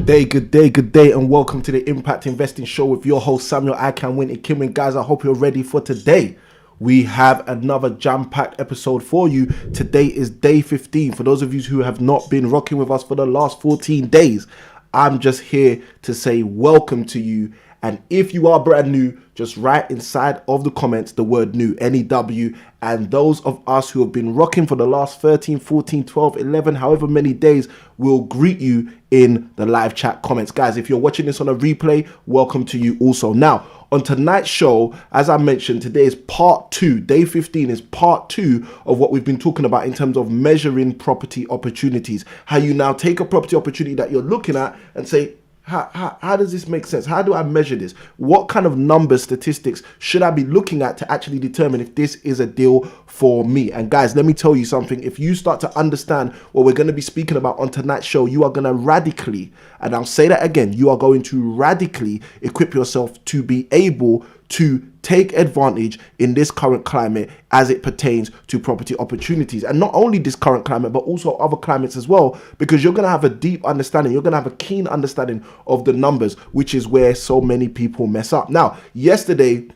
Good day, and welcome to the Impact Investing Show with your host Samuel I Can Win and Kim. And guys, I hope you're ready for today. We have another jam-packed episode for you. Today is day 15. For those of you who have not been rocking with us for the last 14 days, I'm just here to say welcome to you. And if you are brand new, just write inside of the comments the word new, N-E-W. And those of us who have been rocking for the last 13, 14, 12, 11, however many days, will greet you in the live chat comments. Guys, if you're watching this on a replay, welcome to you also. Now, on tonight's show, as I mentioned, today is part 2. Day 15 is part 2 of what we've been talking about in terms of measuring property opportunities. How you now take a property opportunity that you're looking at and say, how does this make sense? How do I measure this? What kind of numbers, statistics should I be looking at to actually determine if this is a deal for me? And guys, let me tell you something. If you start to understand what we're going to be speaking about on tonight's show, you are going to radically, and I'll say that again, you are going to radically equip yourself to be able to take advantage in this current climate as it pertains to property opportunities. And not only this current climate, but also other climates as well, because you're going to have a deep understanding. You're going to have a keen understanding of the numbers, which is where so many people mess up. Now, yesterday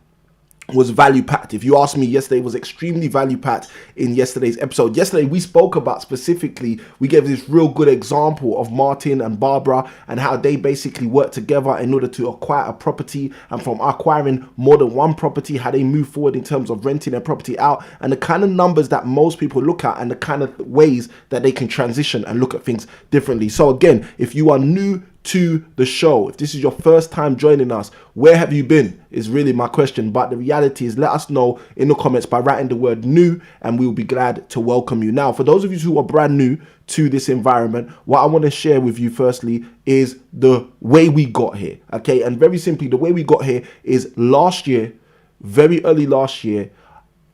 was value packed. If you ask me, yesterday was extremely value packed in yesterday's episode. Yesterday we spoke about specifically, we gave this real good example of Martin and Barbara and how they basically worked together in order to acquire a property, and from acquiring more than one property, how they move forward in terms of renting their property out, and the kind of numbers that most people look at and the kind of ways that they can transition and look at things differently. So again, if you are new to the show, if this is your first time joining us, where have you been is really my question. But the reality is, let us know in the comments by writing the word new, and we'll be glad to welcome you. Now, for those of you who are brand new to this environment, what I want to share with you firstly is the way we got here. Okay, and very simply, the way we got here is last year, very early last year,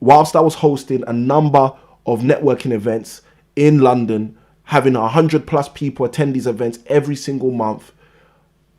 whilst I was hosting a number of networking events in London, having 100+ people attend these events every single month,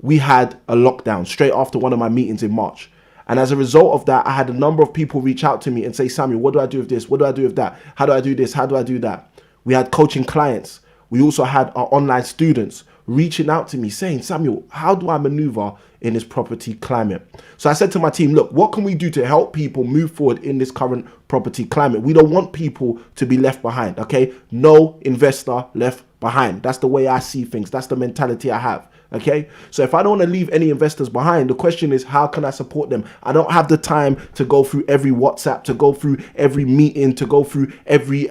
we had a lockdown straight after one of my meetings in March. And as a result of that, I had a number of people reach out to me and say, Samuel, what do I do with this? What do I do with that? How do I do this? How do I do that? We had coaching clients. We also had our online students reaching out to me saying, Samuel, how do I maneuver in this property climate? So I said to my team, look, what can we do to help people move forward in this current property climate? We don't want people to be left behind, okay? No investor left behind. That's the way I see things. That's the mentality I have, okay? So if I don't want to leave any investors behind, the question is, how can I support them? I don't have the time to go through every WhatsApp, to go through every meeting, to go through every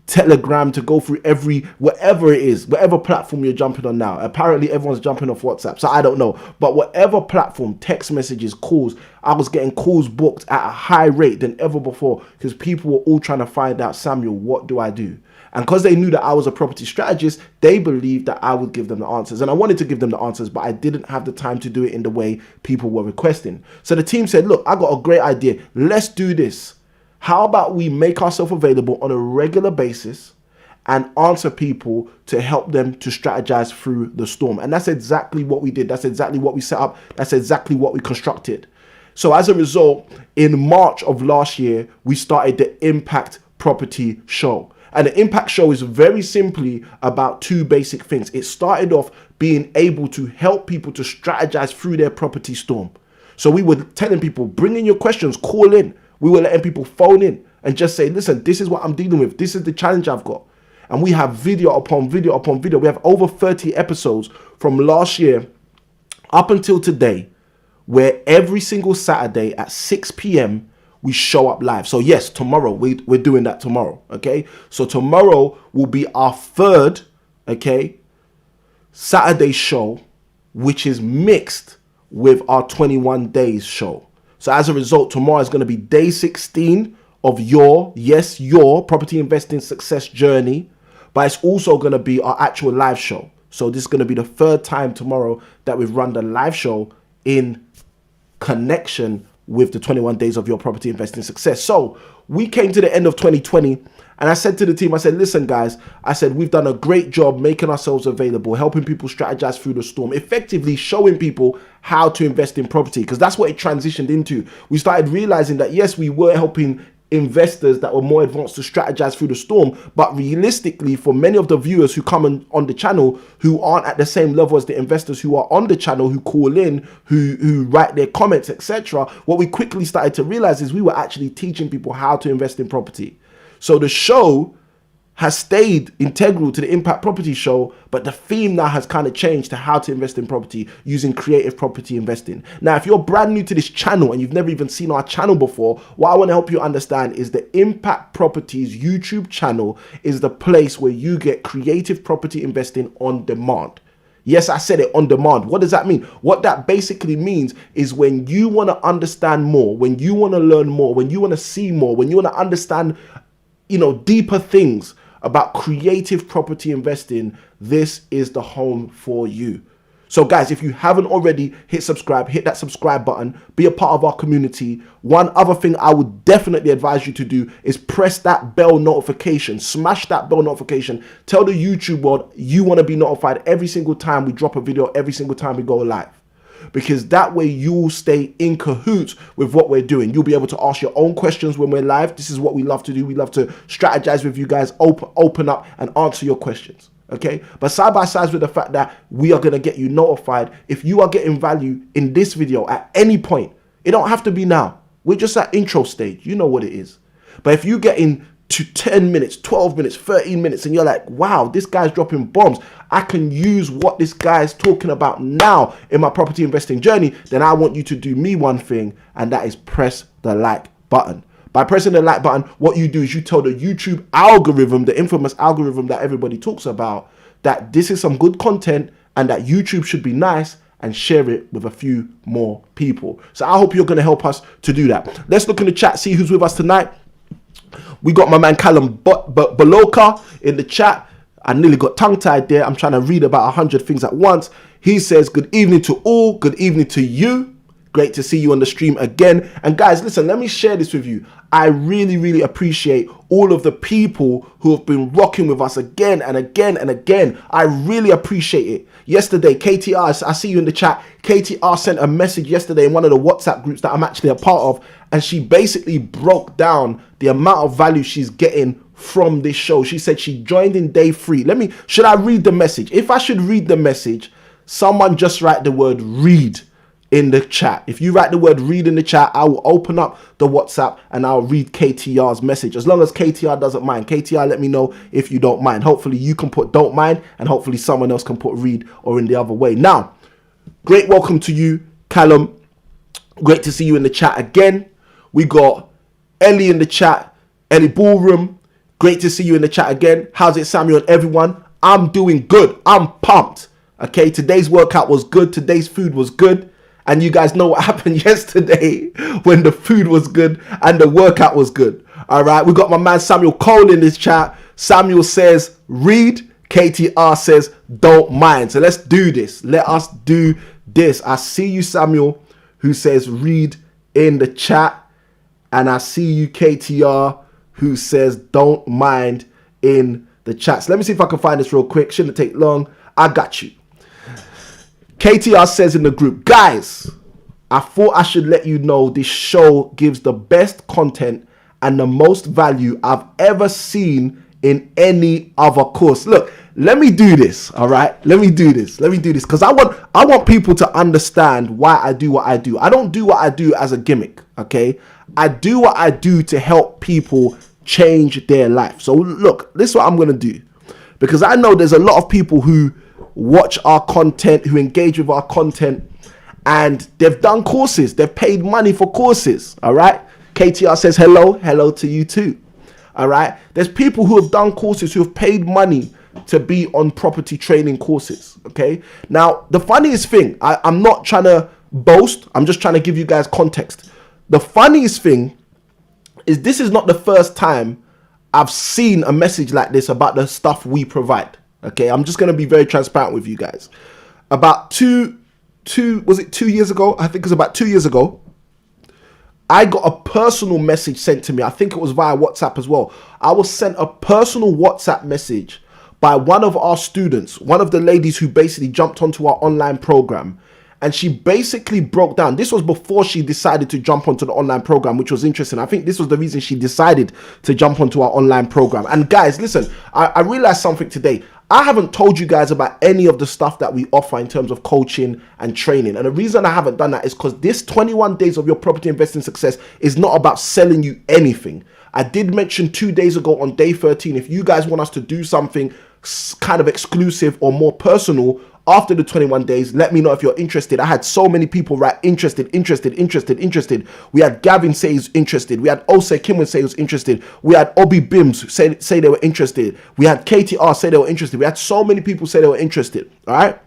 Telegram, to go through every, whatever it is, whatever platform you're jumping on now. Apparently everyone's jumping off WhatsApp, so I don't know. But whatever platform, text messages, calls, I was getting calls booked at a high rate than ever before, because people were all trying to find out, Samuel, what do I do? And because they knew that I was a property strategist, they believed that I would give them the answers. And I wanted to give them the answers, but I didn't have the time to do it in the way people were requesting. So the team said, look, I got a great idea. Let's do this. How about we make ourselves available on a regular basis and answer people to help them to strategize through the storm? And that's exactly what we did. That's exactly what we set up. That's exactly what we constructed. So as a result, in March of last year, we started the Impact Property Show. And the Impact Show is very simply about two basic things. It started off being able to help people to strategize through their property storm. So we were telling people, bring in your questions, call in. We were letting people phone in and just say, listen, this is what I'm dealing with. This is the challenge I've got. And we have video upon video upon video. We have over 30 episodes from last year up until today, where every single Saturday at 6 p.m. we show up live. So yes, tomorrow, we're doing that tomorrow, okay? So tomorrow will be our third, okay, Saturday show, which is mixed with our 21 days show. So as a result, tomorrow is going to be day 16 of your property investing success journey, but it's also going to be our actual live show. So this is going to be the third time tomorrow that we've run the live show in connection with the 21 days of your property investing success. So we came to the end of 2020 and I said to the team, I said, listen, guys, I said, we've done a great job making ourselves available, helping people strategize through the storm, effectively showing people how to invest in property, because that's what it transitioned into. We started realizing that, yes, we were helping investors that were more advanced to strategize through the storm. But realistically, for many of the viewers who come on the channel who aren't at the same level as the investors who are on the channel, who call in, who write their comments, etc., what we quickly started to realize is we were actually teaching people how to invest in property. So the show has stayed integral to the Impact Property Show, but the theme now has kind of changed to how to invest in property using creative property investing. Now, if you're brand new to this channel and you've never even seen our channel before, what I want to help you understand is the Impact Properties YouTube channel is the place where you get creative property investing on demand. Yes, I said it, on demand. What does that mean? What that basically means is when you want to understand more, when you want to learn more, when you want to see more, when you want to understand, deeper things about creative property investing, this is the home for you. So guys, if you haven't already, hit subscribe, hit that subscribe button, be a part of our community. One other thing I would definitely advise you to do is press that bell notification, smash that bell notification. Tell the YouTube world you want to be notified every single time we drop a video, every single time we go live. Because that way you'll stay in cahoots with what we're doing. You'll be able to ask your own questions when we're live. This is what we love to do. We love to strategize with you guys, open up and answer your questions. Okay, but side by side with the fact that we are going to get you notified if you are getting value in this video at any point. It don't have to be now. We're just at intro stage. You know what it is. But if you get in to 10 minutes, 12 minutes, 13 minutes, and you're like, wow, this guy's dropping bombs, I can use what this guy's talking about now in my property investing journey, then I want you to do me one thing, and that is press the like button. By pressing the like button, what you do is you tell the YouTube algorithm, the infamous algorithm that everybody talks about, that this is some good content and that YouTube should be nice and share it with a few more people. So I hope you're going to help us to do that. Let's look in the chat, see who's with us tonight. We got my man Callum Baloka in the chat. I nearly got tongue-tied there. I'm trying to read about 100 things at once. He says, good evening to all. Good evening to you. Great to see you on the stream again. And guys, listen, let me share this with you. I really, really appreciate all of the people who have been rocking with us again and again and again. I really appreciate it. Yesterday, KTR, I see you in the chat. KTR sent a message yesterday in one of the WhatsApp groups that I'm actually a part of. And she basically broke down the amount of value she's getting from this show. She said she joined in day 3. Should I read the message? If I should read the message, someone just write the word read in the chat. If you write the word read in the chat, I will open up the WhatsApp and I'll read KTR's message. As long as KTR doesn't mind. KTR, let me know if you don't mind. Hopefully you can put don't mind and hopefully someone else can put read or in the other way. Now, great welcome to you, Callum. Great to see you in the chat again. We got Ellie in the chat, Ellie Ballroom. Great to see you in the chat again. How's it, Samuel and everyone? I'm doing good. I'm pumped. Okay, today's workout was good. Today's food was good. And you guys know what happened yesterday when the food was good and the workout was good. All right, we got my man Samuel Cole in this chat. Samuel says, read. KTR says, don't mind. So let's do this. Let us do this. I see you, Samuel, who says read in the chat. And I see you, KTR, who says don't mind in the chat. So let me see if I can find this real quick. Shouldn't take long. I got you. KTR says in the group, guys, I thought I should let you know this show gives the best content and the most value I've ever seen in any other course. Look, let me do this, all right? Let me do this because I want people to understand why I do what I do. I don't do what I do as a gimmick, okay? I do what I do to help people change their life. So look, this is what I'm going to do, because I know there's a lot of people who watch our content, who engage with our content, and they've done courses. They've paid money for courses, all right? KTR says hello to you too, all right? There's people who have done courses, who have paid money to be on property training courses, okay? Now, the funniest thing, I'm not trying to boast. I'm just trying to give you guys context. The funniest thing is this is not the first time I've seen a message like this about the stuff we provide. Okay, I'm just going to be very transparent with you guys. About two years ago? I think it was about 2 years ago. I got a personal message sent to me. I think it was via WhatsApp as well. I was sent a personal WhatsApp message by one of our students, one of the ladies who basically jumped onto our online program. and she basically broke down. This was before she decided to jump onto the online program, which was interesting. I think this was the reason she decided to jump onto our online program. And guys, listen, I realized something today. I haven't told you guys about any of the stuff that we offer in terms of coaching and training. And the reason I haven't done that is because this 21 days of your property investing success is not about selling you anything. I did mention 2 days ago on day 13, if you guys want us to do something kind of exclusive or more personal after the 21 days, let me know if you're interested. I had so many people write interested. We had Gavin say he's interested. We had Ose Kimwin say he was interested. We had Obi Bims say they were interested. We had KTR say they were interested. We had so many people say they were interested. All right.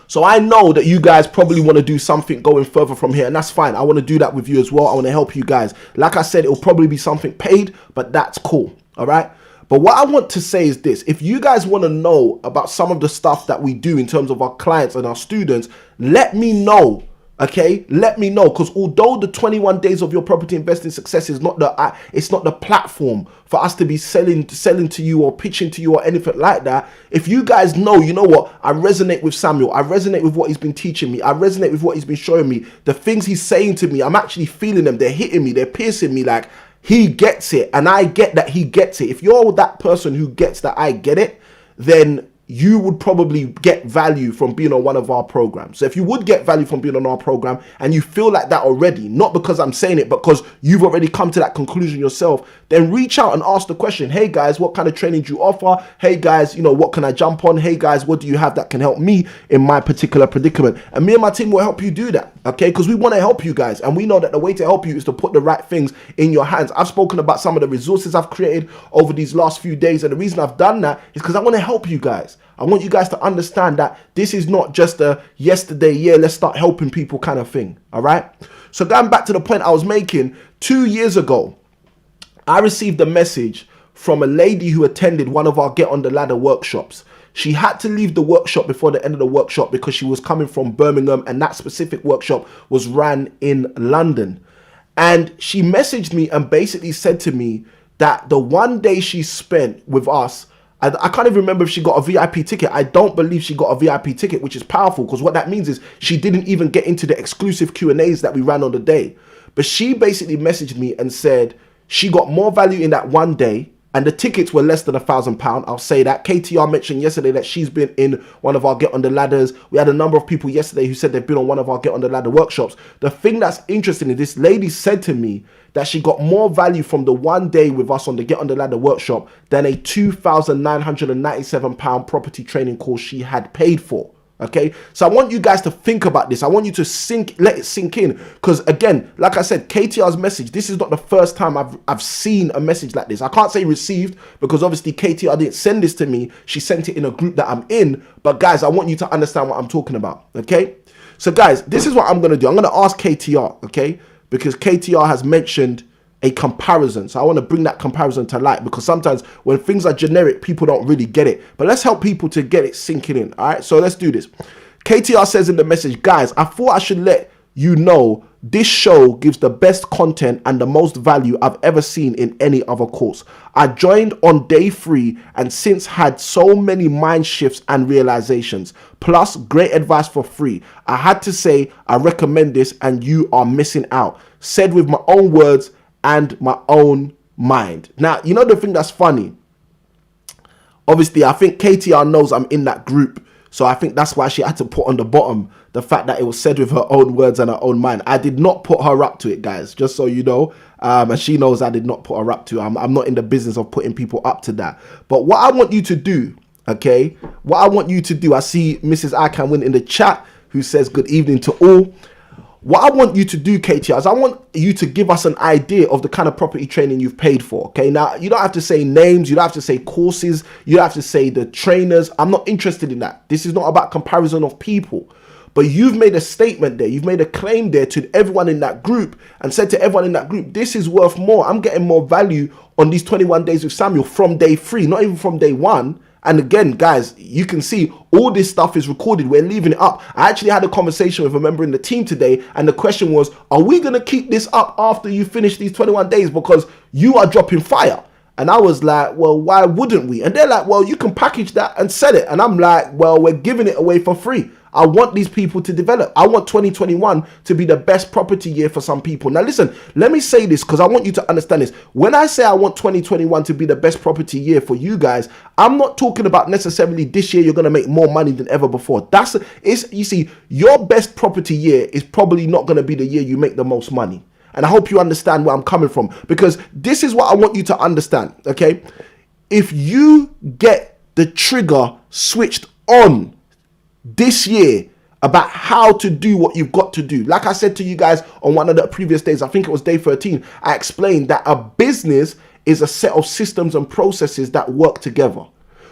So I know that you guys probably want to do something going further from here, and that's fine. I want to do that with you as well. I want to help you guys. Like I said, it will probably be something paid, but that's cool. All right. But what I want to say is this: if you guys want to know about some of the stuff that we do in terms of our clients and our students, let me know. Okay, let me know, because although the 21 days of your property investing success is not the platform for us to be selling to you or pitching to you or anything like that. If you guys know, you know what, I resonate with Samuel, I resonate with what he's been teaching me, I resonate with what he's been showing me, the things he's saying to me, I'm actually feeling them, they're hitting me, they're piercing me, like he gets it, and I get that he gets it. If you're that person who gets that I get it, then you would probably get value from being on one of our programs. So if you would get value from being on our program and you feel like that already, not because I'm saying it, but because you've already come to that conclusion yourself, then reach out and ask the question, hey guys, what kind of training do you offer? Hey guys, you know, what can I jump on? Hey guys, what do you have that can help me in my particular predicament? And me and my team will help you do that, okay? Because we want to help you guys, and we know that the way to help you is to put the right things in your hands. I've spoken about some of the resources I've created over these last few days, and the reason I've done that is because I want to help you guys. I want you guys to understand that this is not just a yesterday, yeah, let's start helping people kind of thing, all right? So going back to the point I was making, 2 years ago, I received a message from a lady who attended one of our Get on the Ladder workshops. She had to leave the workshop before the end of the workshop because she was coming from Birmingham, and that specific workshop was ran in London. And she messaged me and basically said to me that the one day she spent with us, I can't even remember if she got a VIP ticket. I don't believe she got a VIP ticket, which is powerful, because what that means is she didn't even get into the exclusive Q&As that we ran on the day. But she basically messaged me and said she got more value in that one day, and the tickets were less than £1,000. I'll say that. KTR mentioned yesterday that she's been in one of our Get on the Ladders. We had a number of people yesterday who said they've been on one of our Get on the Ladder workshops. The thing that's interesting is this lady said to me that she got more value from the one day with us on the Get on the Ladder workshop than a £2,997 property training course she had paid for. Okay, so I want you guys to think about this. I want you to let it sink in, because again, like I said, KTR's message, this is not the first time I've seen a message like this. I can't say received, because obviously KTR didn't send this to me. She sent it in a group that I'm in. But guys, I want you to understand what I'm talking about. Okay, so guys, this is what I'm going to do. I'm going to ask KTR, okay, because KTR has mentioned a comparison. So I want to bring that comparison to light, because sometimes when things are generic, people don't really get it. But let's help people to get it sinking in. All right, so let's do this. KTR says in the message, guys, I thought I should let you know this show gives the best content and the most value I've ever seen in any other course. I joined on day 3 and since had so many mind shifts and realizations, plus great advice for free. I had to say I recommend this and you are missing out. Said with my own words and my own mind. Now, you know the thing that's funny? Obviously, I think KTR knows I'm in that group. So I think that's why she had to put on the bottom the fact that it was said with her own words and her own mind. I did not put her up to it, guys, just so you know. And she knows I did not put her up to it. I'm not in the business of putting people up to that. But what I want you to do, okay, what I want you to do, I see Mrs. I Can Win in the chat who says good evening to all. What I want you to do, KTR, is I want you to give us an idea of the kind of property training you've paid for, okay? Now, you don't have to say names, you don't have to say courses, you don't have to say the trainers. I'm not interested in that. This is not about comparison of people. But you've made a statement there, you've made a claim there to everyone in that group and said to everyone in that group, this is worth more. I'm getting more value on these 21 days with Samuel from day 3, not even from day 1. And again, guys, you can see all this stuff is recorded. We're leaving it up. I actually had a conversation with a member in the team today, and the question was, are we going to keep this up after you finish these 21 days because you are dropping fire? And I was like, well, why wouldn't we? And they're like, well, you can package that and sell it. And I'm like, well, we're giving it away for free. I want these people to develop. I want 2021 to be the best property year for some people. Now listen, let me say this because I want you to understand this. When I say I want 2021 to be the best property year for you guys, I'm not talking about necessarily this year you're going to make more money than ever before. You see, your best property year is probably not going to be the year you make the most money. And I hope you understand where I'm coming from, because this is what I want you to understand, okay? If you get the trigger switched on this year about how to do what you've got to do. Like I said to you guys on one of the previous days, I think it was day 13, I explained that a business is a set of systems and processes that work together.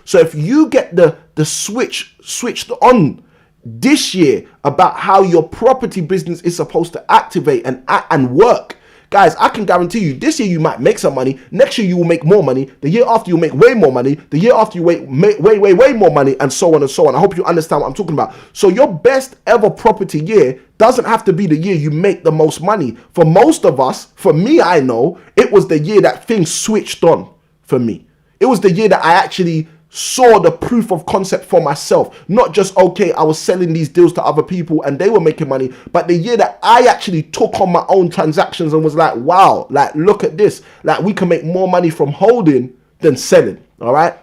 So if you get the switch switched on this year about how your property business is supposed to activate and work, guys, I can guarantee you this year you might make some money. Next year you will make more money. The year after you'll make way more money. The year after you make way more money, and so on and so on. I hope you understand what I'm talking about. So your best ever property year doesn't have to be the year you make the most money. For most of us, for me, I know it was the year that things switched on for me. It was the year that I actually saw the proof of concept for myself. Not just, okay, I was selling these deals to other people and they were making money, but the year that I actually took on my own transactions and was like, wow, like, look at this. Like, we can make more money from holding than selling. All right.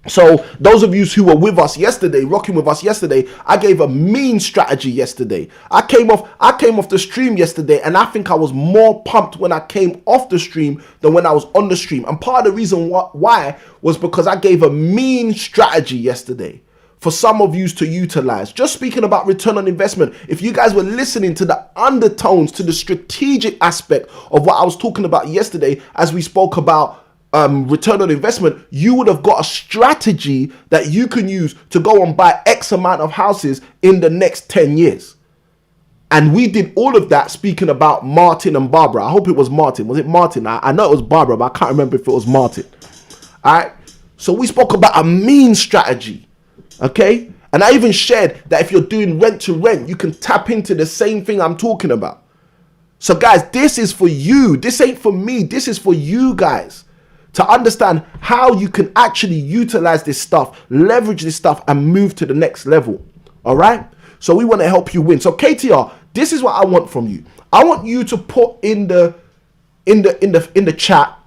So those of you who were with us yesterday, rocking with us yesterday, I gave a mean strategy yesterday. I came off the stream yesterday, and I think I was more pumped when I came off the stream than when I was on the stream. And part of the reason why was because I gave a mean strategy yesterday for some of you to utilize. Just speaking about return on investment, if you guys were listening to the undertones, to the strategic aspect of what I was talking about yesterday, as we spoke about return on investment, you would have got a strategy that you can use to go and buy X amount of houses in the next 10 years. And we did all of that speaking about Martin and Barbara. I hope it was Martin. Was it Martin? I know it was Barbara, but I can't remember if it was Martin. All right. So we spoke about a mean strategy. Okay. And I even shared that if you're doing rent to rent, you can tap into the same thing I'm talking about. So guys, this is for you. This ain't for me. This is for you guys, to understand how you can actually utilize this stuff, leverage this stuff, and move to the next level. All right. So we want to help you win. So KTR, this is what I want from you. I want you to put in the chat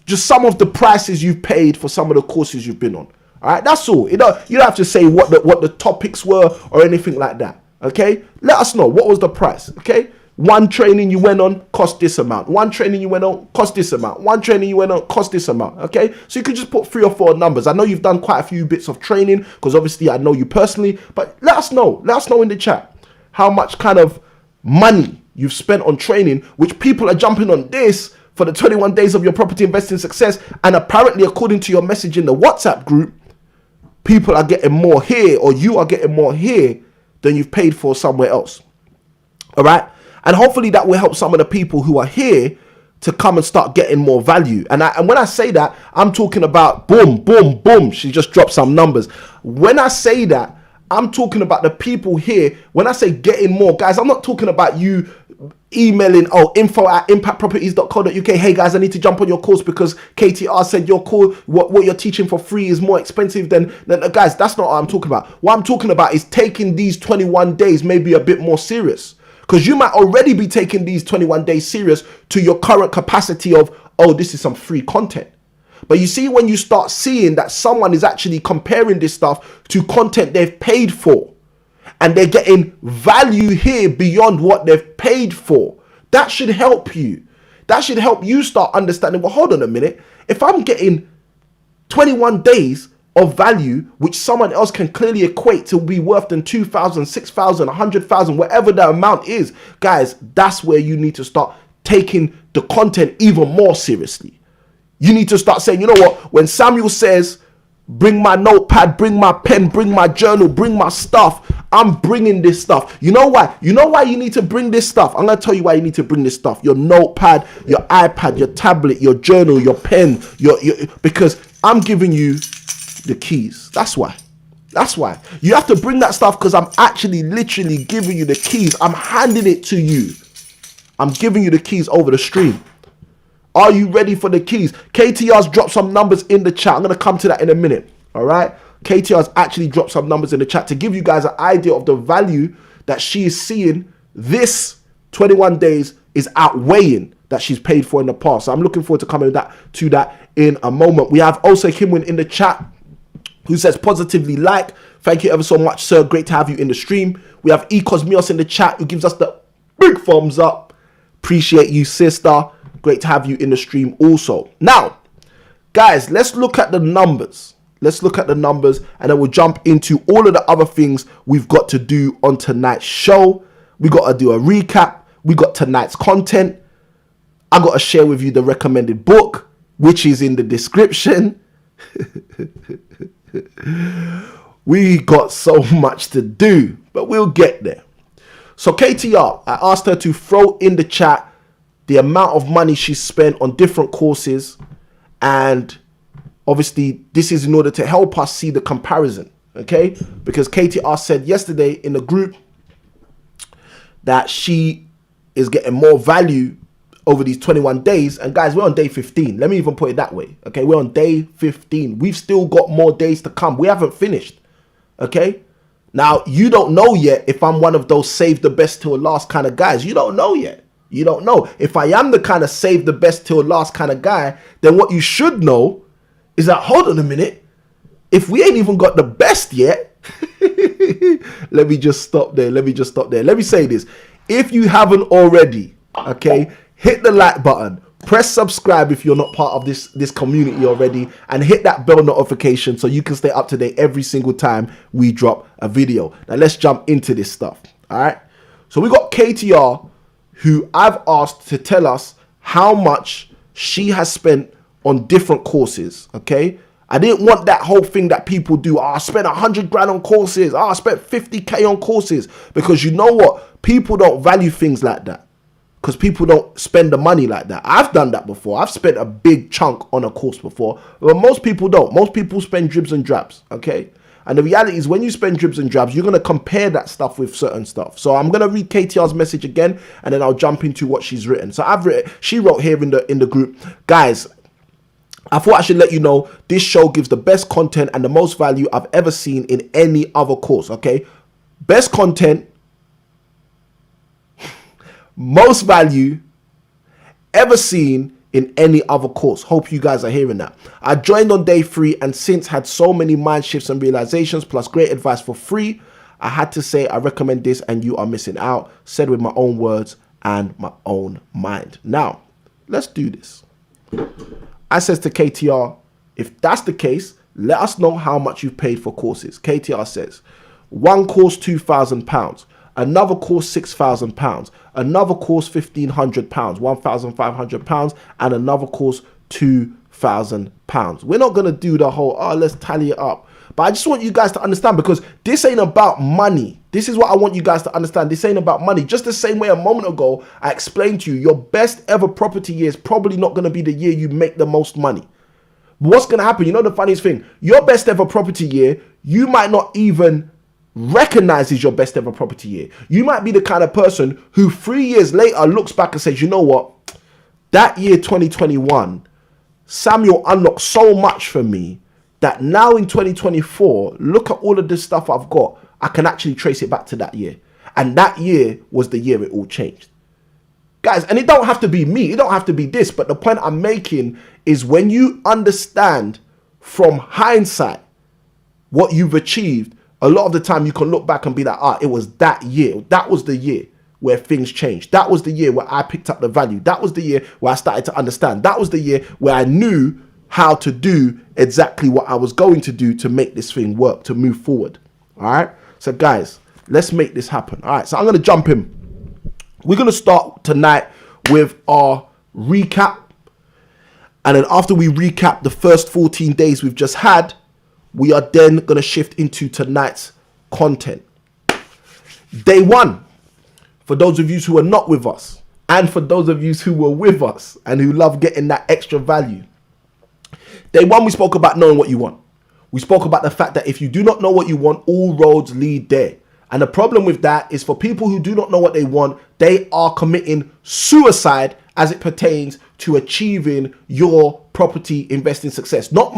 just some of the prices you've paid for some of the courses you've been on. All right. That's all. You don't have to say what the topics were or anything like that. Okay. Let us know what was the price. Okay. One training you went on cost this amount. One training you went on cost this amount. One training you went on cost this amount. Okay. So you can just put 3 or 4 numbers. I know you've done quite a few bits of training because obviously I know you personally, but let us know. Let us know in the chat how much kind of money you've spent on training, which people are jumping on this for the 21 days of your property investing success. And apparently, according to your message in the WhatsApp group, people are getting more here, or you are getting more here than you've paid for somewhere else. All right. And hopefully that will help some of the people who are here to come and start getting more value. And when I say that, I'm talking about boom, boom, boom. She just dropped some numbers. When I say that, I'm talking about the people here. When I say getting more, guys, I'm not talking about you emailing, info@impactproperties.co.uk. Hey guys, I need to jump on your course because KTR said your course, what you're teaching for free is more expensive than guys. That's not what I'm talking about. What I'm talking about is taking these 21 days maybe a bit more serious. Because you might already be taking these 21 days serious to your current capacity of, oh, this is some free content. But you see, when you start seeing that someone is actually comparing this stuff to content they've paid for, and they're getting value here beyond what they've paid for, that should help you. That should help you start understanding, well, hold on a minute. If I'm getting 21 days of value, which someone else can clearly equate to be worth than 2,000, 6,000, 100,000, whatever the amount is, guys, that's where you need to start taking the content even more seriously. You need to start saying, you know what, when Samuel says, bring my notepad, bring my pen, bring my journal, bring my stuff, I'm bringing this stuff. You know why? You know why you need to bring this stuff? I'm going to tell you why you need to bring this stuff. Your notepad, your iPad, your tablet, your journal, your pen, because I'm giving you the keys. That's why you have to bring that stuff, because I'm actually literally giving you the keys. I'm handing it to you. I'm giving you the keys over the stream. Are you ready for the keys? KTR's dropped some numbers in the chat. I'm going to come to that in a minute. All right. KTR has actually dropped some numbers in the chat to give you guys an idea of the value that she is seeing this 21 days is outweighing that she's paid for in the past. So I'm looking forward to coming to that in a moment. We have also Kimwin in the chat who says positively like. Thank you ever so much, sir. Great to have you in the stream. We have Ecosmios in the chat who gives us the big thumbs up. Appreciate you, sister. Great to have you in the stream also. Now, guys, let's look at the numbers. Let's look at the numbers and then we'll jump into all of the other things we've got to do on tonight's show. We got to do a recap. We got tonight's content. I got to share with you the recommended book, which is in the description. We got so much to do, but we'll get there. So KTR, I asked her to throw in the chat the amount of money she spent on different courses. And obviously this is in order to help us see the comparison, okay? Because KTR said yesterday in the group that she is getting more value over these 21 days. And guys, we're on day 15. Let me even put it that way, okay? We're on day 15. We've still got more days to come. We haven't finished, okay? Now, you don't know yet if I'm one of those save the best till last kind of guys. You don't know yet. You don't know. If I am the kind of save the best till last kind of guy, then what you should know is that, hold on a minute, if we ain't even got the best yet, let me just stop there. Let me say this. If you haven't already, okay, hit the like button, press subscribe if you're not part of this community already, and hit that bell notification so you can stay up to date every single time we drop a video. Now let's jump into this stuff. All right. So we got KTR, who I've asked to tell us how much she has spent on different courses. Okay. I didn't want that whole thing that people do. I spent 100 grand on courses. I spent 50K on courses, because you know what? People don't value things like that. Because people don't spend the money like that. I've done that before. I've spent a big chunk on a course before. But most people don't. Most people spend dribs and drabs. Okay. And the reality is, when you spend dribs and drabs, you're going to compare that stuff with certain stuff. So I'm going to read KTR's message again, and then I'll jump into what she's written. So she wrote here in the group, guys, I thought I should let you know this show gives the best content and the most value I've ever seen in any other course. Okay. Best content, most value ever seen in any other course. Hope you guys are hearing that. I joined on day 3 and since had so many mind shifts and realizations plus great advice for free. I had to say I recommend this and you are missing out. Said with my own words and my own mind. Now, let's do this. I says to KTR, if that's the case, let us know how much you've paid for courses. KTR says, one course £2,000. Another course £6,000, another course £1,500, £1,500, and another course £2,000. We're not gonna do the whole, let's tally it up. But I just want you guys to understand, because this ain't about money. This is what I want you guys to understand. This ain't about money. Just the same way a moment ago I explained to you, your best ever property year is probably not gonna be the year you make the most money. What's gonna happen? You know the funniest thing? Your best ever property year, you might not even recognizes your best ever property year. You might be the kind of person who 3 years later looks back and says, you know what, that year 2021, Samuel unlocked so much for me that now in 2024, look at all of this stuff I've got, I can actually trace it back to that year. And that year was the year it all changed. Guys, and it don't have to be me, it don't have to be this, but the point I'm making is, when you understand from hindsight what you've achieved, a lot of the time you can look back and be like, it was that year. That was the year where things changed. That was the year where I picked up the value. That was the year where I started to understand. That was the year where I knew how to do exactly what I was going to do to make this thing work, to move forward. All right. So guys, let's make this happen. All right. So I'm going to jump in. We're going to start tonight with our recap. And then after we recap the first 14 days we've just had, we are then going to shift into tonight's content. Day 1, for those of you who are not with us, and for those of you who were with us and who love getting that extra value. Day 1, we spoke about knowing what you want. We spoke about the fact that if you do not know what you want, all roads lead there. And the problem with that is, for people who do not know what they want, they are committing suicide as it pertains to achieving your property investing success. Not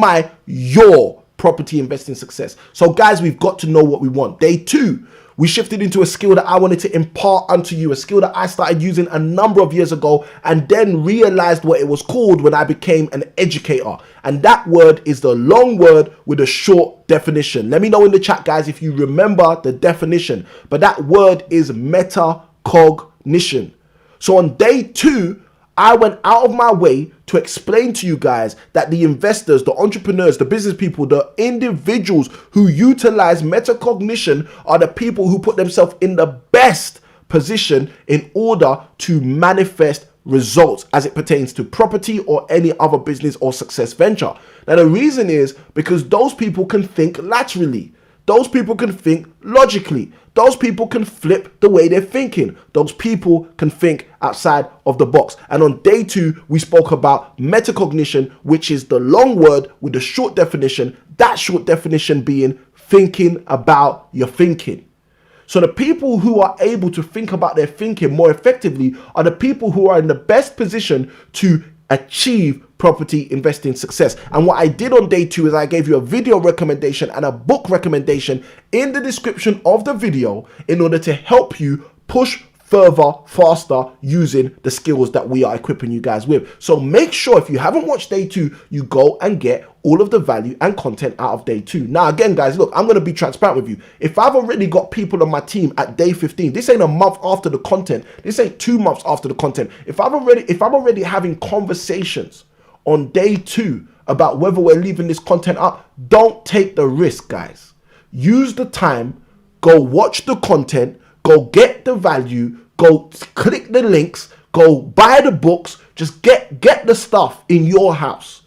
your property investing success. So guys, we've got to know what we want. Day 2, we shifted into a skill that I wanted to impart unto you, a skill that I started using a number of years ago and then realized what it was called when I became an educator. And that word is the long word with a short definition. Let me know in the chat, guys, if you remember the definition. But that word is metacognition. So on day 2, I went out of my way to explain to you guys that the investors, the entrepreneurs, the business people, the individuals who utilize metacognition are the people who put themselves in the best position in order to manifest results as it pertains to property or any other business or success venture. Now, the reason is because those people can think laterally. Those people can think logically. Those people can flip the way they're thinking. Those people can think outside of the box. And on day 2, we spoke about metacognition, which is the long word with the short definition. That short definition being thinking about your thinking. So the people who are able to think about their thinking more effectively are the people who are in the best position to achieve property investing success. And what I did on day 2 is I gave you a video recommendation and a book recommendation in the description of the video in order to help you push further, faster, using the skills that we are equipping you guys with. So make sure if you haven't watched day 2, you go and get all of the value and content out of day 2. Now, again, guys, look, I'm going to be transparent with you. If I've already got people on my team at day 15, this ain't a month after the content. This ain't 2 months after the content. If I'm already having conversations on day 2 about whether we're leaving this content up, don't take the risk, guys. Use the time, go watch the content, go get the value, go click the links, go buy the books, just get the stuff in your house.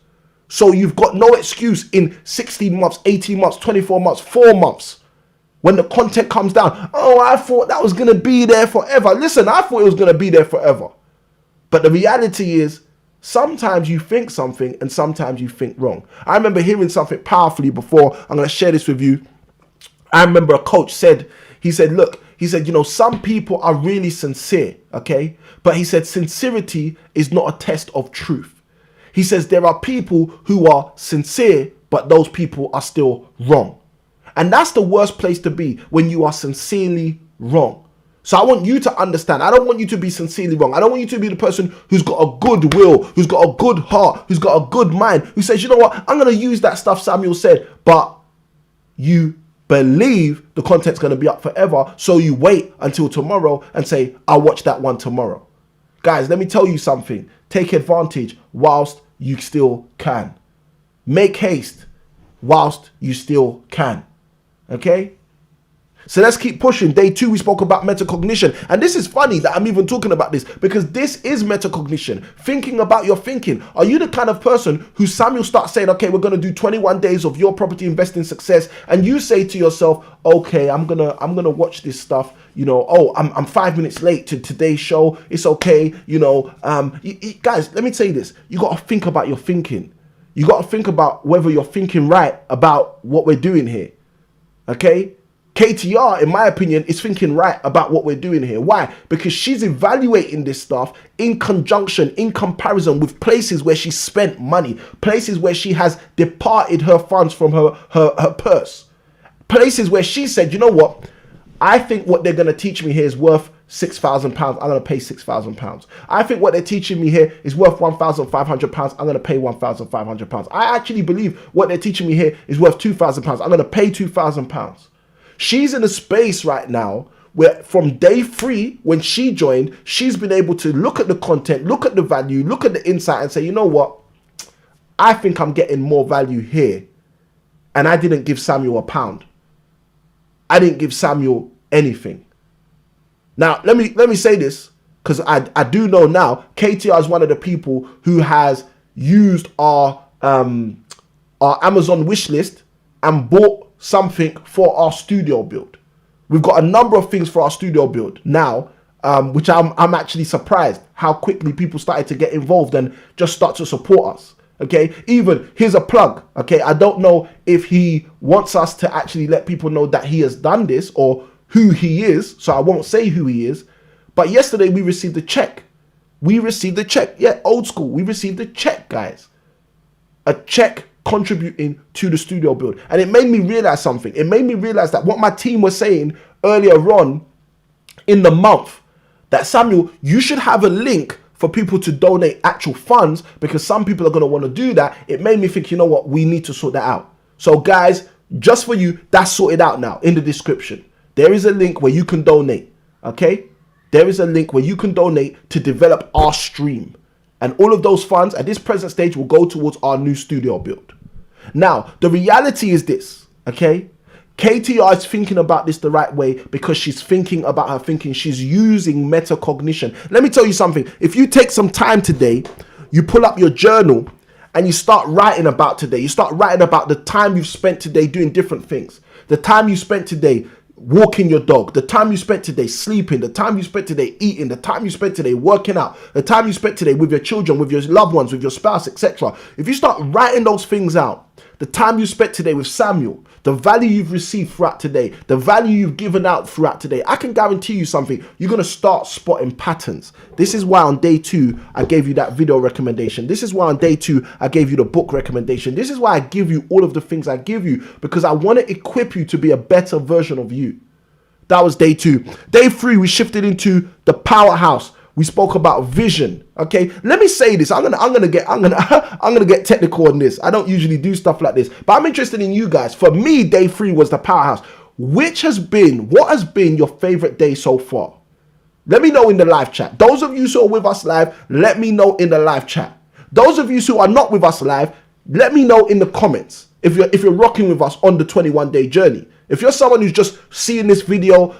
So you've got no excuse in 16 months, 18 months, 24 months, 4 months. When the content comes down, oh, I thought that was going to be there forever. Listen, I thought it was going to be there forever. But the reality is, sometimes you think something and sometimes you think wrong. I remember hearing something powerfully before. I'm going to share this with you. I remember a coach said, look, some people are really sincere, okay? But he said, sincerity is not a test of truth. He says there are people who are sincere, but those people are still wrong. And that's the worst place to be, when you are sincerely wrong. So I want you to understand, I don't want you to be sincerely wrong. I don't want you to be the person who's got a good will, who's got a good heart, who's got a good mind, who says, you know what, I'm going to use that stuff Samuel said, but you believe the content's going to be up forever, so you wait until tomorrow and say, I'll watch that one tomorrow. Guys, let me tell you something. Take advantage whilst you still can. Make haste whilst you still can. Okay? So let's keep pushing. Day 2, we spoke about metacognition. And this is funny that I'm even talking about this, because this is metacognition. Thinking about your thinking. Are you the kind of person who Samuel starts saying, okay, we're going to do 21 days of your property investing success. And you say to yourself, okay, I'm going to watch this stuff. You know, oh, I'm 5 minutes late to today's show. It's okay. You know, guys, let me tell you this. You got to think about your thinking. You got to think about whether you're thinking right about what we're doing here. Okay? KTR, in my opinion, is thinking right about what we're doing here. Why? Because she's evaluating this stuff in conjunction, in comparison with places where she spent money, places where she has departed her funds from her purse, places where she said, you know what, I think what they're going to teach me here is worth £6,000. I'm going to pay £6,000. I think what they're teaching me here is worth £1,500. I'm going to pay £1,500. I actually believe what they're teaching me here is worth £2,000. I'm going to pay £2,000. She's in a space right now where from day 3, when she joined, she's been able to look at the content, look at the value, look at the insight and say, you know what? I think I'm getting more value here. And I didn't give Samuel £1. I didn't give Samuel anything. Now, let me say this, because I do know now, KTR is one of the people who has used our Amazon wish list and bought something for our studio build. We've got a number of things for our studio build now, which I'm actually surprised how quickly people started to get involved and just start to support us. Okay, even here's a plug. Okay, I don't know if he wants us to actually let people know that he has done this or who he is, so I won't say who he is. But yesterday we received a check. Yeah, old school. We received a check, guys. A check contributing to the studio build. And it made me realize something. It made me realize that what my team was saying earlier on in the month, that Samuel, you should have a link for people to donate actual funds, because some people are going to want to do that. It made me think, you know what, we need to sort that out. So guys, just for you, that's sorted out now in the description. There is a link where you can donate, okay? There is a link where you can donate to develop our stream. And all of those funds at this present stage will go towards our new studio build. Now, the reality is this, okay? KTR is thinking about this the right way because she's thinking about her thinking. She's using metacognition. Let me tell you something. If you take some time today, you pull up your journal and you start writing about today. You start writing about the time you've spent today doing different things. The time you spent today walking your dog, the time you spent today sleeping, the time you spent today eating, the time you spent today working out, the time you spent today with your children, with your loved ones, with your spouse, etc. If you start writing those things out, the time you spent today with Samuel, the value you've received throughout today, the value you've given out throughout today, I can guarantee you something. You're going to start spotting patterns. This is why on day 2, I gave you that video recommendation. This is why on day 2, I gave you the book recommendation. This is why I give you all of the things I give you, because I want to equip you to be a better version of you. That was day 2. Day 3, we shifted into the powerhouse. We spoke about vision. Okay, let me say this. I'm gonna get technical on this. I don't usually do stuff like this, but I'm interested in you guys. For me, day 3 was the powerhouse. What has been your favorite day so far? Let me know in the live chat. Those of you who are with us live, let me know in the live chat. Those of you who are not with us live, let me know in the comments if you're rocking with us on the 21-day journey. If you're someone who's just seeing this video,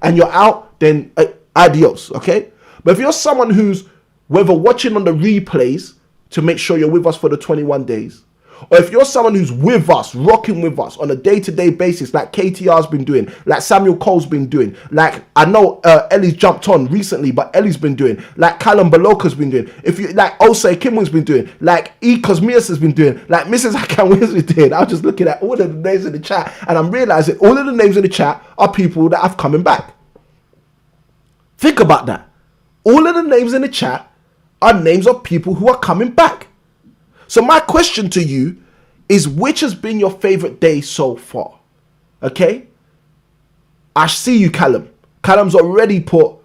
and you're out, then adios, okay? But if you're someone who's whether watching on the replays to make sure you're with us for the 21 days, or if you're someone who's with us, rocking with us on a day-to-day basis, like KTR's been doing, like Samuel Cole's been doing, like I know Ellie's jumped on recently, but Ellie's been doing, like Callum Baloka's been doing, if you like Osei Kimwin's been doing, like E. Cosmias has been doing, like Mrs. Akanwin's been doing. I was just looking at all of the names in the chat, and I'm realizing all of the names in the chat are people that have coming back. Think about that. All of the names in the chat are names of people who are coming back. So my question to you is, which has been your favorite day so far? Okay? I see you, Callum. Callum's already put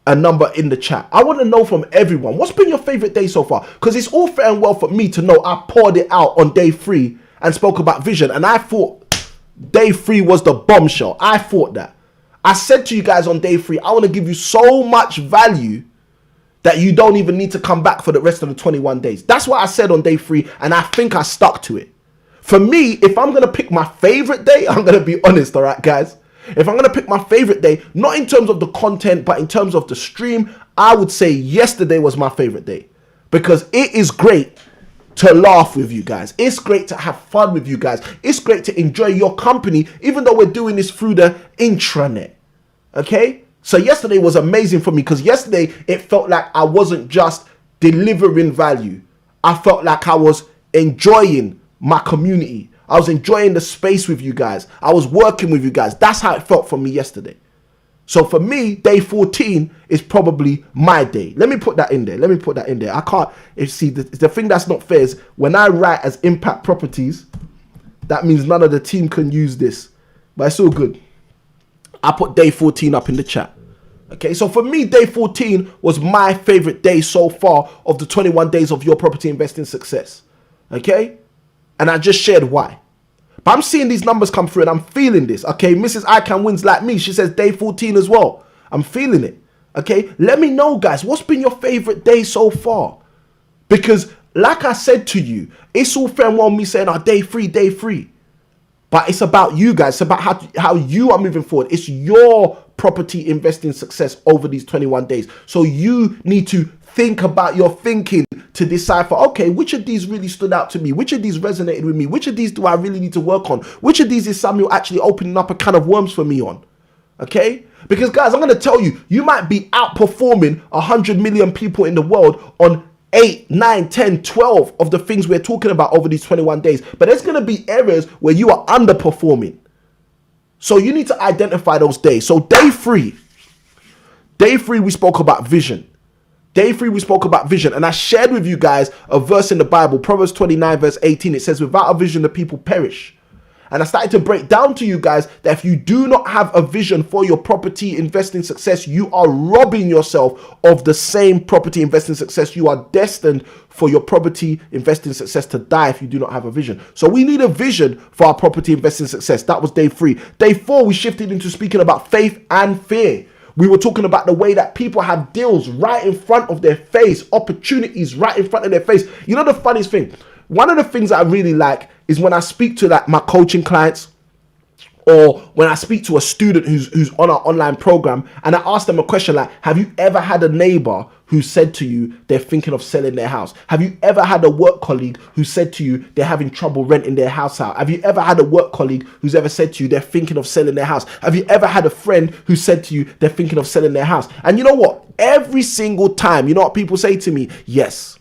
a number in the chat. I want to know from everyone, what's been your favorite day so far? Because it's all fair and well for me to know I poured it out on day 3 and spoke about vision. And I thought day 3 was the bombshell. I thought that. I said to you guys on day 3, I want to give you so much value that you don't even need to come back for the rest of the 21 days. That's what I said on day 3, and I think I stuck to it. For me, if I'm going to pick my favorite day, I'm going to be honest, all right, guys? If I'm going to pick my favorite day, not in terms of the content, but in terms of the stream, I would say yesterday was my favorite day. Because it is great to laugh with you guys. It's great to have fun with you guys. It's great to enjoy your company, even though we're doing this through the intranet. Okay? So yesterday was amazing for me, because yesterday it felt like I wasn't just delivering value. I felt like I was enjoying my community. I was enjoying the space with you guys. I was working with you guys. That's how it felt for me yesterday. So for me, day 14 is probably my day. Let me put that in there. I can't, see, the thing that's not fair is when I write as impact properties, that means none of the team can use this. But it's all good. I put day 14 up in the chat. Okay, so for me, day 14 was my favorite day so far of the 21 days of your property investing success. Okay? And I just shared why. But I'm seeing these numbers come through and I'm feeling this. Okay, Mrs. Ican wins like me. She says day 14 as well. I'm feeling it. Okay, let me know, guys, what's been your favorite day so far? Because like I said to you, it's all fair and well me saying, day 3. But it's about you guys. It's about how you are moving forward. It's your property investing success over these 21 days. So you need to think about your thinking to decipher, okay, which of these really stood out to me? Which of these resonated with me? Which of these do I really need to work on? Which of these is Samuel actually opening up a can of worms for me on? Okay? Because guys, I'm going to tell you, you might be outperforming 100 million people in the world on 8, 9, 10, 12 of the things we're talking about over these 21 days. But there's going to be areas where you are underperforming. So you need to identify those days. So day 3, we spoke about vision. Day 3, we spoke about vision, and I shared with you guys a verse in the Bible, Proverbs 29 verse 18. It says, without a vision, the people perish. And I started to break down to you guys that if you do not have a vision for your property investing success, you are robbing yourself of the same property investing success. You are destined for your property investing success to die if you do not have a vision. So we need a vision for our property investing success. That was day 3. Day 4, we shifted into speaking about faith and fear. We were talking about the way that people have deals right in front of their face, opportunities right in front of their face. You know the funniest thing? One of the things that I really like is when I speak to my coaching clients, or when I speak to a student who's on our online program, and I ask them a question like, have you ever had a neighbor who said to you they're thinking of selling their house? Have you ever had a work colleague who said to you they're having trouble renting their house out? Have you ever had a work colleague who's ever said to you they're thinking of selling their house? Have you ever had a friend who said to you they're thinking of selling their house? And you know what? Every single time, you know what people say to me? Yes.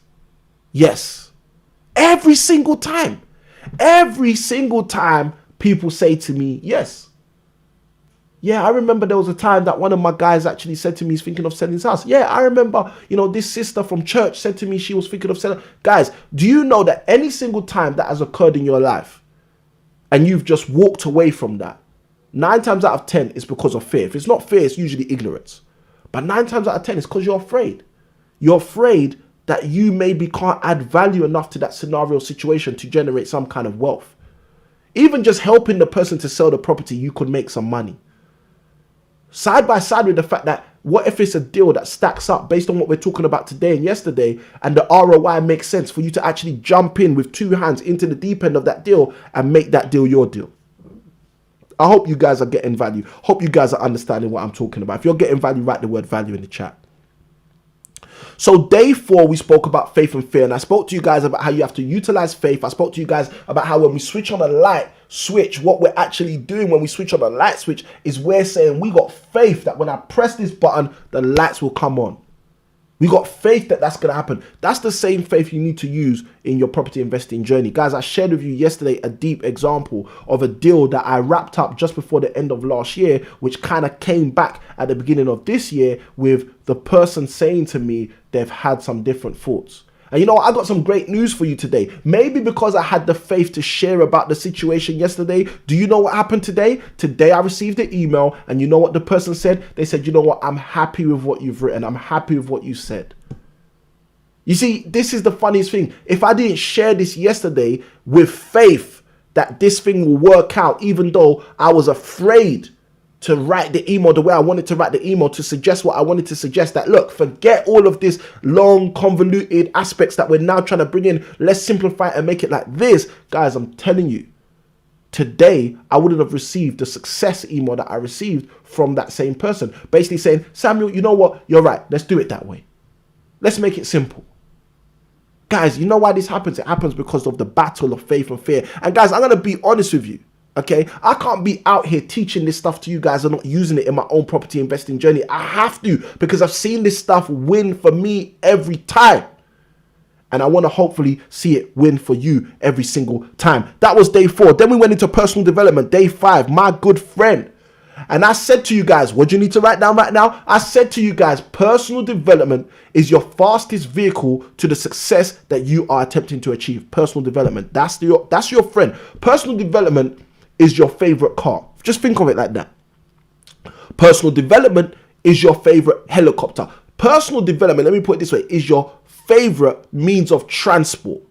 Yes. Every single time people say to me, yes. Yeah, I remember there was a time that one of my guys actually said to me he's thinking of selling his house. Yeah, I remember, this sister from church said to me she was thinking of selling. Guys, do you know that any single time that has occurred in your life and you've just walked away from that, 9 times out of 10 is because of fear. If it's not fear, it's usually ignorance. But 9 times out of 10 is because you're afraid. You're afraid that you maybe can't add value enough to that scenario situation to generate some kind of wealth. Even just helping the person to sell the property, you could make some money. Side by side with the fact that what if it's a deal that stacks up based on what we're talking about today and yesterday, and the ROI makes sense for you to actually jump in with 2 hands into the deep end of that deal and make that deal your deal. I hope you guys are getting value. Hope you guys are understanding what I'm talking about. If you're getting value, write the word value in the chat. So day 4, we spoke about faith and fear, and I spoke to you guys about how you have to utilize faith. I spoke to you guys about how when we switch on a light switch, what we're actually doing when we switch on a light switch is we're saying we got faith that when I press this button, the lights will come on. We got faith that that's going to happen. That's the same faith you need to use in your property investing journey. Guys, I shared with you yesterday a deep example of a deal that I wrapped up just before the end of last year, which kind of came back at the beginning of this year with the person saying to me they've had some different thoughts. And you know what? I got some great news for you today. Maybe because I had the faith to share about the situation yesterday. Do you know what happened today? Today I received an email, and you know what the person said? They said, you know what? I'm happy with what you've written. I'm happy with what you said. You see, this is the funniest thing. If I didn't share this yesterday with faith that this thing will work out, even though I was afraid to write the email the way I wanted to write the email, to suggest what I wanted to suggest, that look, forget all of this long convoluted aspects that we're now trying to bring in. Let's simplify it and make it like this. Guys, I'm telling you, today I wouldn't have received the success email that I received from that same person, basically saying, Samuel, you know what? You're right. Let's do it that way. Let's make it simple. Guys, you know why this happens? It happens because of the battle of faith and fear. And guys, I'm going to be honest with you. Okay, I can't be out here teaching this stuff to you guys and not using it in my own property investing journey. I have to, because I've seen this stuff win for me every time. And I want to hopefully see it win for you every single time. That was day 4. Then we went into personal development. Day 5, my good friend. And I said to you guys, what do you need to write down right now? I said to you guys, personal development is your fastest vehicle to the success that you are attempting to achieve. Personal development. That's your friend. Personal development is your favorite car. Just think of it like that. Personal development is your favorite helicopter. Personal development, let me put it this way, is your favorite means of transport.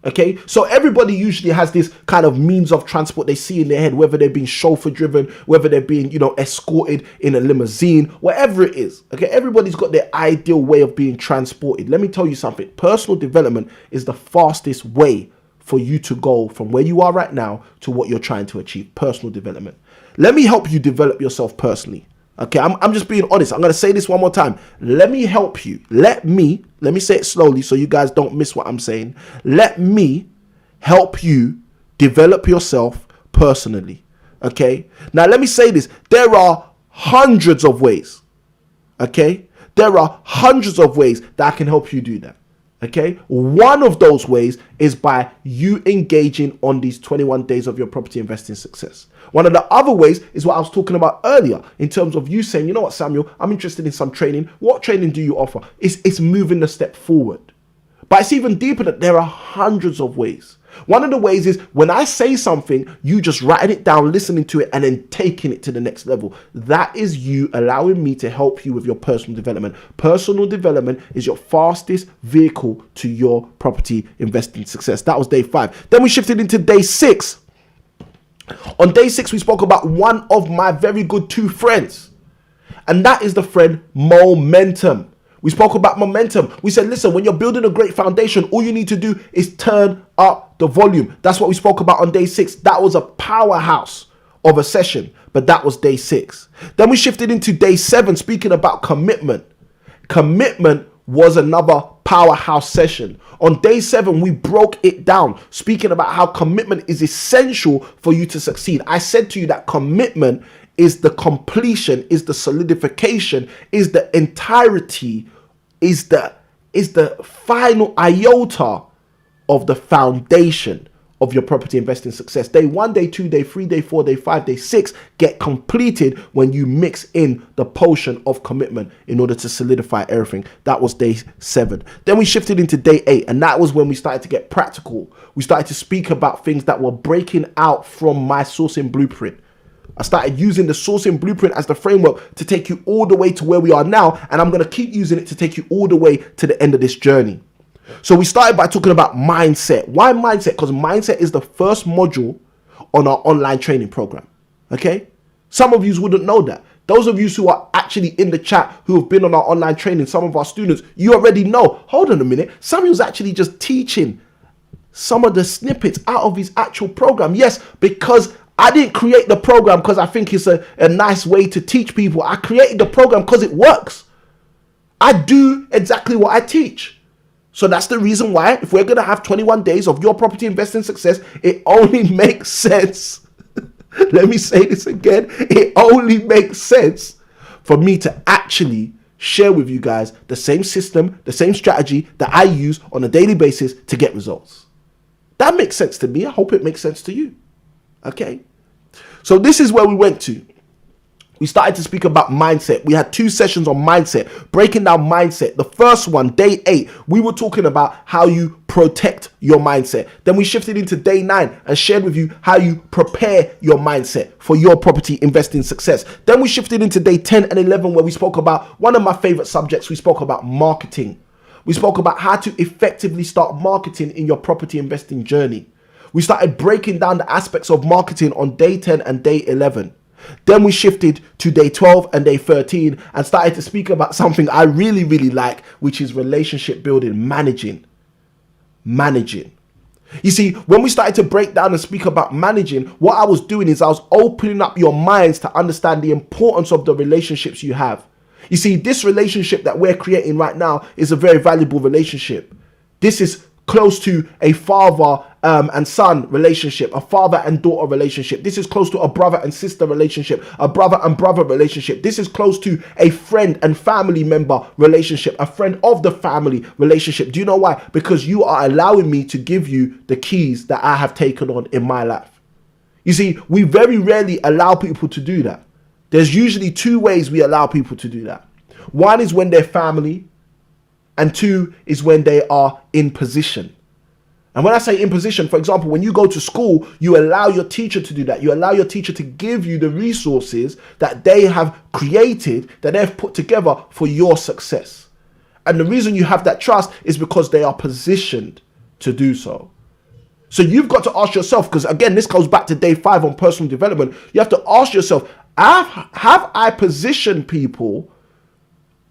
Okay, so everybody usually has this kind of means of transport they see in their head, whether they're being chauffeur driven, whether they're being, escorted in a limousine, whatever it is. Okay, everybody's got their ideal way of being transported. Let me tell you something. Personal development is the fastest way for you to go from where you are right now to what you're trying to achieve. Personal development. Let me help you develop yourself personally. Okay, I'm just being honest. I'm going to say this one more time. Let me help you. Let me say it slowly so you guys don't miss what I'm saying. Let me help you develop yourself personally. Okay, now let me say this. There are hundreds of ways. Okay, there are hundreds of ways that I can help you do that. Okay, one of those ways is by you engaging on these 21 days of your property investing success. One of the other ways is what I was talking about earlier in terms of you saying, you know what, Samuel, I'm interested in some training. What training do you offer? It's moving the step forward. But it's even deeper that there are hundreds of ways. One of the ways is when I say something, you just writing it down, listening to it, and then taking it to the next level. That is you allowing me to help you with your personal development. Personal development is your fastest vehicle to your property investing success. That was day 5. Then we shifted into day 6. On day 6, we spoke about one of my very good 2 friends, and that is the friend momentum. We spoke about momentum. We said, listen, when you're building a great foundation, all you need to do is turn up the volume. That's what we spoke about on day 6. That was a powerhouse of a session, but that was day 6. Then we shifted into day 7, speaking about commitment. Commitment was another powerhouse session. On day 7, we broke it down, speaking about how commitment is essential for you to succeed. I said to you that commitment is the completion, is the solidification, is the entirety, is the final iota of the foundation of your property investing success. Day 1, day 2, day 3, day 4, day 5, day 6 get completed when you mix in the potion of commitment in order to solidify everything. That was day 7. Then we shifted into day 8, and that was when we started to get practical. We started to speak about things that were breaking out from my sourcing blueprint. I started using the sourcing blueprint as the framework to take you all the way to where we are now, and I'm going to keep using it to take you all the way to the end of this journey. So we started by talking about mindset. Why mindset? Because mindset is the first module on our online training program. Okay? Some of you wouldn't know that. Those of you who are actually in the chat who have been on our online training, some of our students, you already know. Hold on a minute. Samuel's actually just teaching some of the snippets out of his actual program. Yes, because I didn't create the program because I think it's a nice way to teach people. I created the program because it works. I do exactly what I teach. So that's the reason why, if we're going to have 21 days of your property investing success, it only makes sense. Let me say this again. It only makes sense for me to actually share with you guys the same system, the same strategy that I use on a daily basis to get results. That makes sense to me. I hope it makes sense to you. Okay. So this is where we went to. We started to speak about mindset. We had 2 sessions on mindset, breaking down mindset. The first one, day 8, we were talking about how you protect your mindset. Then we shifted into day 9 and shared with you how you prepare your mindset for your property investing success. Then we shifted into day 10 and 11 where we spoke about one of my favorite subjects. We spoke about marketing. We spoke about how to effectively start marketing in your property investing journey. We started breaking down the aspects of marketing on day 10 and day 11. Then we shifted to day 12 and day 13 and started to speak about something I really, really like, which is relationship building, managing. You see, when we started to break down and speak about managing, what I was doing is I was opening up your minds to understand the importance of the relationships you have. You see, this relationship that we're creating right now is a very valuable relationship. This is close to a father and son relationship, a father and daughter relationship. This is close to a brother and sister relationship, a brother and brother relationship. This is close to a friend and family member relationship, a friend of the family relationship. Do you know why? Because you are allowing me to give you the keys that I have taken on in my life. You see, we very rarely allow people to do that. There's usually 2 ways we allow people to do that. One is when they're family, and 2 is when they are in position. And when I say in position, for example, when you go to school, you allow your teacher to do that. You allow your teacher to give you the resources that they have created, that they've put together for your success. And the reason you have that trust is because they are positioned to do so. So you've got to ask yourself, because again, this goes back to day 5 on personal development. You have to ask yourself, have I positioned people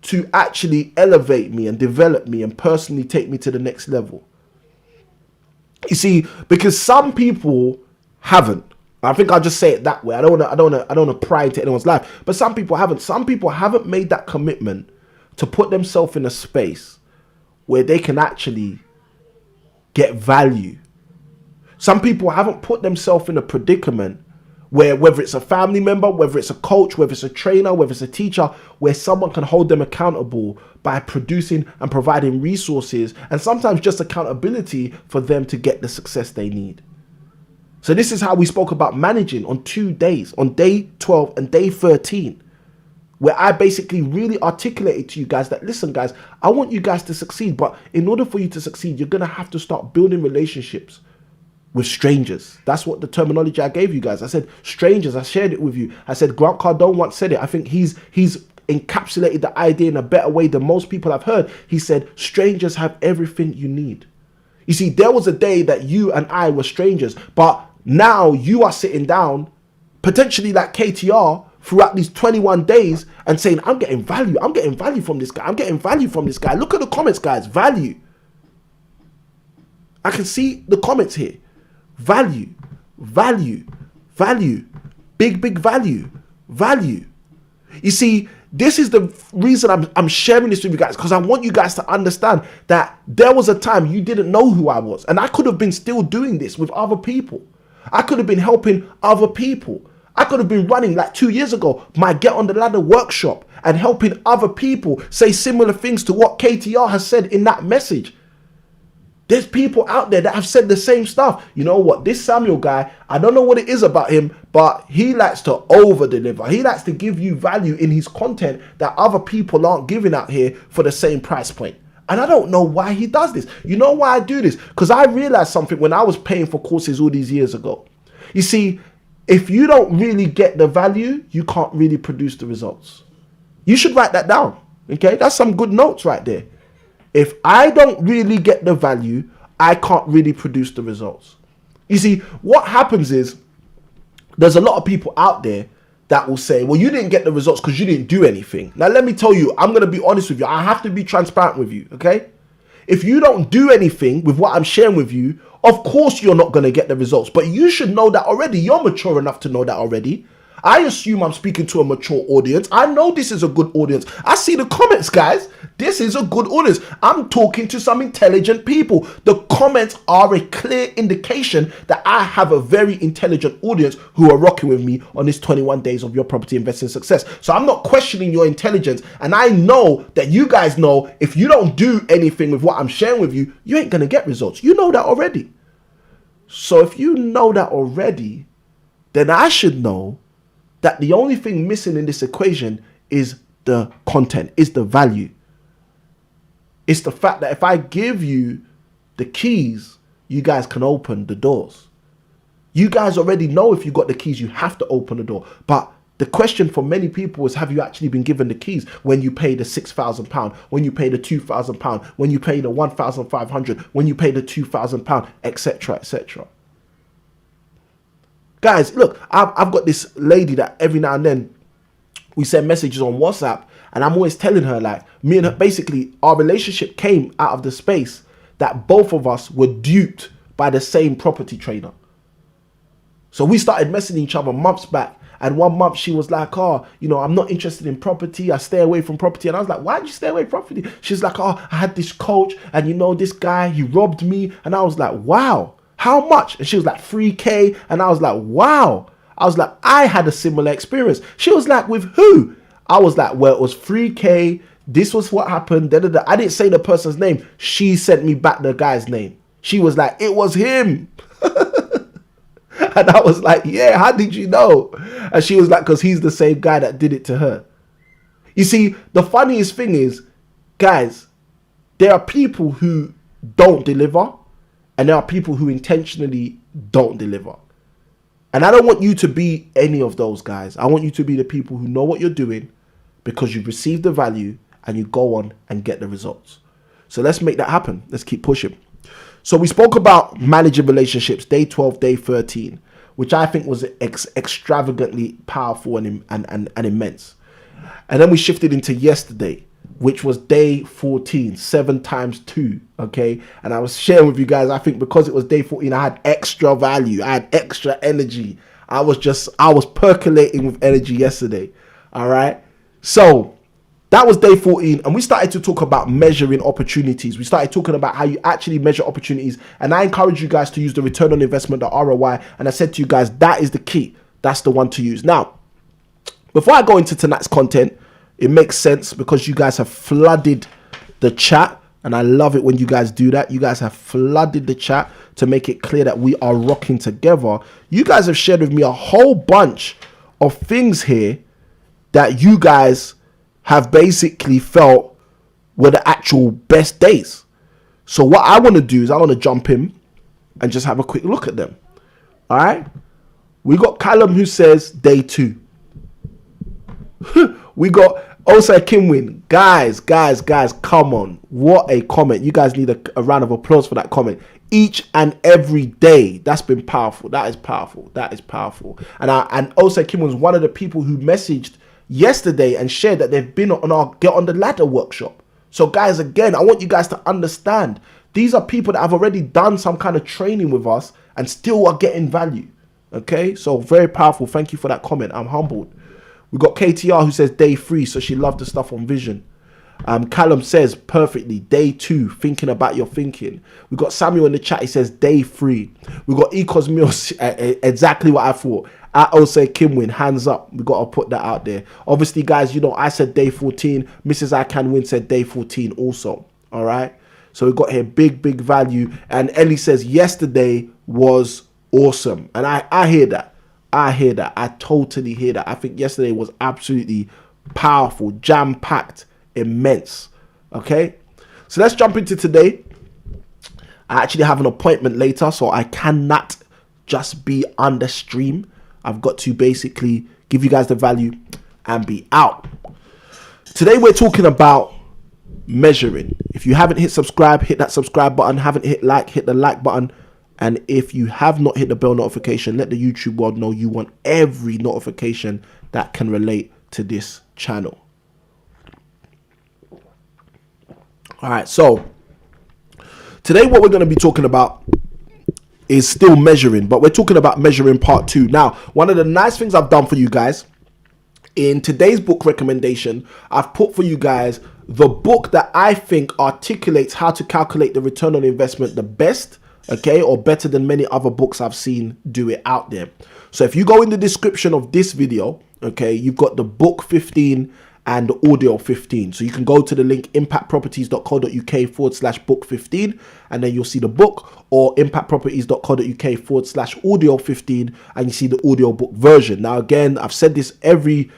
to actually elevate me and develop me and personally take me to the next level? You see, because some people haven't. I think I'll just say it that way. I don't want to pry into anyone's life, but some people haven't. Some people haven't made that commitment to put themselves in a space where they can actually get value. Some people haven't put themselves in a predicament where whether it's a family member, whether it's a coach, whether it's a trainer, whether it's a teacher, where someone can hold them accountable by producing and providing resources and sometimes just accountability for them to get the success they need. So this is how we spoke about managing on 2 days, on day 12 and day 13, where I basically really articulated to you guys that, listen guys, I want you guys to succeed, but in order for you to succeed, you're going to have to start building relationships with strangers. That's what the terminology I gave you guys. I said strangers. I shared it with you. I said Grant Cardone once said it. I think he's encapsulated the idea in a better way than most people have heard. He said strangers have everything you need. You see, there was a day that you and I were strangers, but now you are sitting down, potentially like KTR, throughout these 21 days and saying, I'm getting value. I'm getting value from this guy. I'm getting value from this guy. Look at the comments, guys. Value. I can see the comments here. Value, value, value, big value, value. You see, this is the reason I'm sharing this with you guys, because I want you guys to understand that there was a time you didn't know who I was, and I could have been still doing this with other people. I could have been helping other people. I could have been running like 2 years ago my Get on the Ladder workshop and helping other people say similar things to what KTR has said in that message. There's people out there that have said the same stuff. You know what? This Samuel guy, I don't know what it is about him, but he likes to over deliver. He likes to give you value in his content that other people aren't giving out here for the same price point. And I don't know why he does this. You know why I do this? Because I realized something when I was paying for courses all these years ago. You see, if you don't really get the value, you can't really produce the results. You should write that down. Okay, that's some good notes right there. If I don't really get the value, I can't really produce the results. You see, what happens is there's a lot of people out there that will say, well, you didn't get the results because you didn't do anything. Now, let me tell you, I'm going to be honest with you. I have to be transparent with you, okay? If you don't do anything with what I'm sharing with you, of course you're not going to get the results. But you should know that already. You're mature enough to know that already. I assume I'm speaking to a mature audience. I know this is a good audience. I see the comments, guys. This is a good audience. I'm talking to some intelligent people. The comments are a clear indication that I have a very intelligent audience who are rocking with me on this 21 days of your property investing success. So I'm not questioning your intelligence. And I know that you guys know if you don't do anything with what I'm sharing with you, you ain't going to get results. You know that already. So if you know that already, then I should know that the only thing missing in this equation is the content, is the value. It's the fact that if I give you the keys, you guys can open the doors. You guys already know if you got the keys, you have to open the door. But the question for many people is, have you actually been given the keys when you pay the £6,000, when you pay the £2,000, when you pay the £1,500, when you pay the £2,000, etc., etc. Guys, look, I've got this lady that every now and then we send messages on WhatsApp, and I'm always telling her, like, me and her, basically our relationship came out of the space that both of us were duped by the same property trainer. So we started messaging each other months back, and 1 month she was like, oh, you know, I'm not interested in property. I stay away from property. And I was like, why did you stay away from property? She's like, oh, I had this coach, and you know, this guy, he robbed me. And I was like, wow. How much? And she was like, 3K. And I was like, wow. I was like, I had a similar experience. She was like, with who? I was like, well, it was 3K. This was what happened. Da, da, da. I didn't say the person's name. She sent me back the guy's name. She was like, it was him. And I was like, yeah, how did you know? And she was like, because he's the same guy that did it to her. You see, the funniest thing is, guys, there are people who don't deliver. And there are people who intentionally don't deliver. And I don't want you to be any of those guys. I want you to be the people who know what you're doing because you've received the value and you go on and get the results. So let's make that happen. Let's keep pushing. So we spoke about managing relationships, day 12, day 13, which I think was extravagantly powerful and immense. And then we shifted into yesterday, which was day 14, 7 times 2, okay? And I was sharing with you guys, I think because it was day 14, I had extra value, I had extra energy. I was percolating with energy yesterday, all right? So that was day 14, and we started to talk about measuring opportunities. We started talking about how you actually measure opportunities, and I encourage you guys to use the return on investment, the ROI, and I said to you guys, that is the key. that's the one to use. Now, before I go into tonight's content, it makes sense because you guys have flooded the chat, and I love it when you guys do that. You guys have flooded the chat to make it clear that we are rocking together. You guys have shared with me a whole bunch of things here that you guys have basically felt were the actual best days. So what I want to do is I want to jump in and just have a quick look at them. All right. We got Callum who says day 2. We got also Kimwin. Guys, come on. What a comment. You guys need a round of applause for that comment. Each and every day. That's been powerful. That is powerful. That is powerful. And also Kimwin's one of the people who messaged yesterday and shared that they've been on our Get on the Ladder workshop. So guys, again, I want you guys to understand, these are people that have already done some kind of training with us and still are getting value. Okay, so very powerful. Thank you for that comment. I'm humbled. We got KTR who says day 3, so she loved the stuff on vision. Callum says perfectly, day 2, thinking about your thinking. We got Samuel in the chat, he says day 3. We got Ecos Mills, exactly what I thought. I also Kimwin, hands up. We got to put that out there. Obviously, guys, you know, I said day 14. Mrs. I Can Win said day 14 also. All right. So we got here big value. And Ellie says yesterday was awesome. And I hear that. I hear that. I totally hear that. I think yesterday was absolutely powerful, jam-packed, immense. Okay. So let's jump into today. I actually have an appointment later, so I cannot just be on the stream. I've got to basically give you guys the value and be out. Today we're talking about measuring. If you haven't hit subscribe, hit that subscribe button. Haven't hit like, hit the like button. And if you have not hit the bell notification, let the YouTube world know you want every notification that can relate to this channel. All right, so today what we're going to be talking about is still measuring, but we're talking about measuring part 2. Now, one of the nice things I've done for you guys in today's book recommendation, I've put for you guys the book that I think articulates how to calculate the return on investment the best, okay, or better than many other books I've seen do it out there. So if you go in the description of this video, okay, you've got the book 15 and the audio 15. So you can go to the link impactproperties.co.uk/book 15, and then you'll see the book, or impactproperties.co.uk/audio 15, and you see the audio book version. Now, again, I've said this every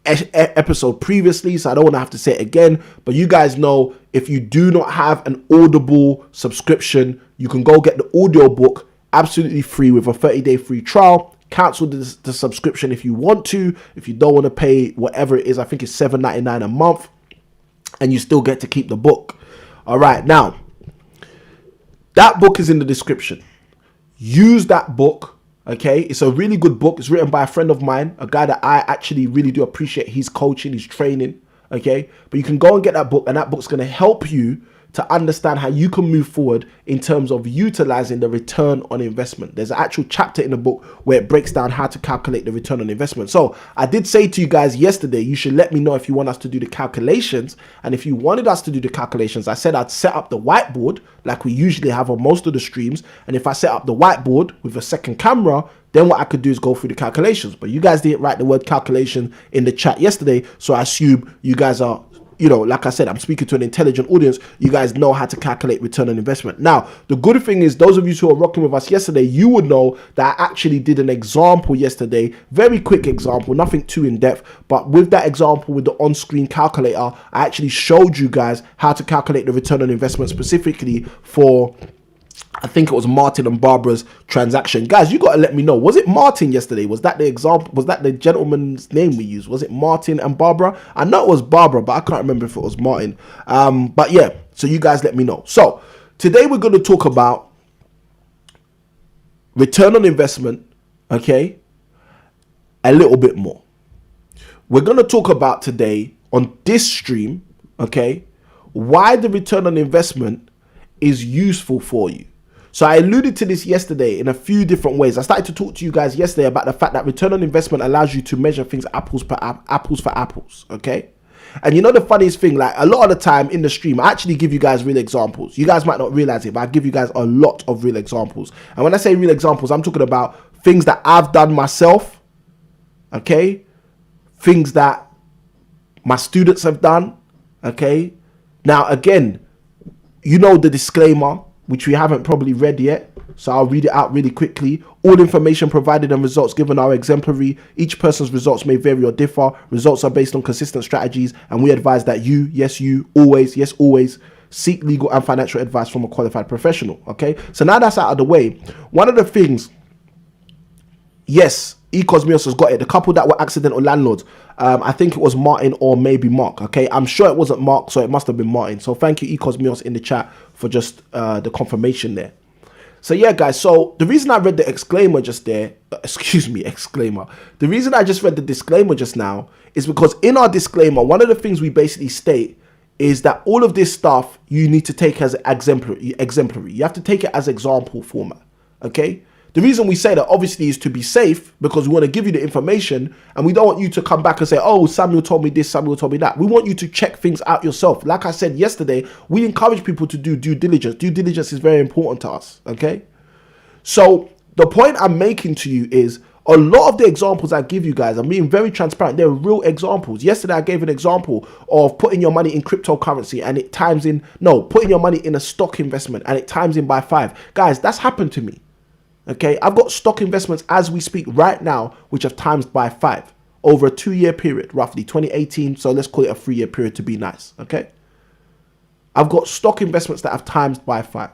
episode previously, so I don't want to have to say it again, but you guys know if you do not have an Audible subscription, you can go get the audio book absolutely free with a 30-day free trial. Cancel the subscription if you want to. If you don't want to pay whatever it is, I think it's $7.99 a month, and you still get to keep the book. All right, now that book is in the description. Use that book. Okay, it's a really good book. It's written by a friend of mine, a guy that I actually really do appreciate his coaching, his training. Okay, but you can go and get that book, and that book's going to help you to understand how you can move forward in terms of utilizing the return on investment. There's an actual chapter in the book where it breaks down how to calculate the return on investment. So I did say to you guys yesterday, you should let me know if you want us to do the calculations. And if you wanted us to do the calculations, I said I'd set up the whiteboard like we usually have on most of the streams. And if I set up the whiteboard with a second camera, then what I could do is go through the calculations. But you guys didn't write the word calculation in the chat yesterday, so I assume you guys are, you know, like I said, I'm speaking to an intelligent audience. You guys know how to calculate return on investment. Now, the good thing is, those of you who are rocking with us yesterday, you would know that I actually did an example yesterday, very quick example, nothing too in depth, but with that example with the on-screen calculator, I actually showed you guys how to calculate the return on investment specifically for, I think it was Martin and Barbara's transaction. Guys, you got to let me know. Was it Martin yesterday? Was that the example? Was that the gentleman's name we used? Was it Martin and Barbara? I know it was Barbara, but I can't remember if it was Martin. But yeah, so you guys let me know. So today we're going to talk about return on investment, okay, a little bit more. We're going to talk about today on this stream, okay, why the return on investment is useful for you. So I alluded to this yesterday in a few different ways. I started to talk to you guys yesterday about the fact that return on investment allows you to measure things apples for apples, okay? And you know the funniest thing, like a lot of the time in the stream, I actually give you guys real examples. You guys might not realize it, but I give you guys a lot of real examples. And when I say real examples, I'm talking about things that I've done myself, okay? Things that my students have done, okay? Now, again, you know the disclaimer, which we haven't probably read yet, so I'll read it out really quickly. All information provided and results given are exemplary. Each person's results may vary or differ. Results are based on consistent strategies, and we advise that you always seek legal and financial advice from a qualified professional, okay? So now that's out of the way. One of the things, yes, Cosmios has got it. The couple that were accidental landlords, I think it was Martin or maybe Mark, okay? I'm sure it wasn't Mark, so it must have been Martin. So thank you, Cosmios, in the chat for just the confirmation there. So yeah, guys, so the reason I read the exclaimer just there, exclaimer. The reason I just read the disclaimer just now is because in our disclaimer, one of the things we basically state is that all of this stuff you need to take as exemplary. You have to take it as example format, okay? The reason we say that obviously is to be safe, because we want to give you the information and we don't want you to come back and say, oh, Samuel told me this, Samuel told me that. We want you to check things out yourself. Like I said yesterday, we encourage people to do due diligence. Due diligence is very important to us, okay? So the point I'm making to you is a lot of the examples I give you guys, I'm being very transparent. They're real examples. Yesterday, I gave an example of putting your money in cryptocurrency and it times in, putting your money in a stock investment and it times in by 5. Guys, that's happened to me. Okay, I've got stock investments as we speak right now, which have times by 5 over a 2-year period, roughly 2018. So let's call it a 3-year period to be nice. Okay, I've got stock investments that have times by 5.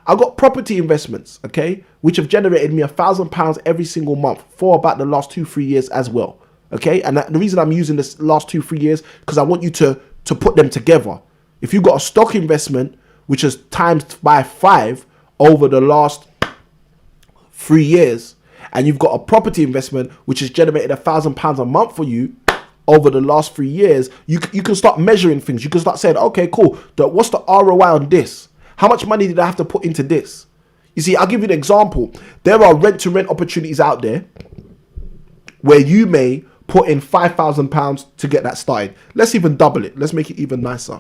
I've got property investments, okay, which have generated me £1,000 every single month for about the last 2-3 years as well. Okay, and the reason I'm using this last 2-3 years because I want you to put them together. If you've got a stock investment which is times by 5 over the last 3 years, and you've got a property investment which has generated £1,000 a month for you over the last 3 years, you can start measuring things. You can start saying, okay, cool, what's the ROI on this? How much money did I have to put into this? You see, I'll give you an example. There are rent-to-rent opportunities out there where you may put in £5,000 to get that started. Let's even double it. Let's make it even nicer.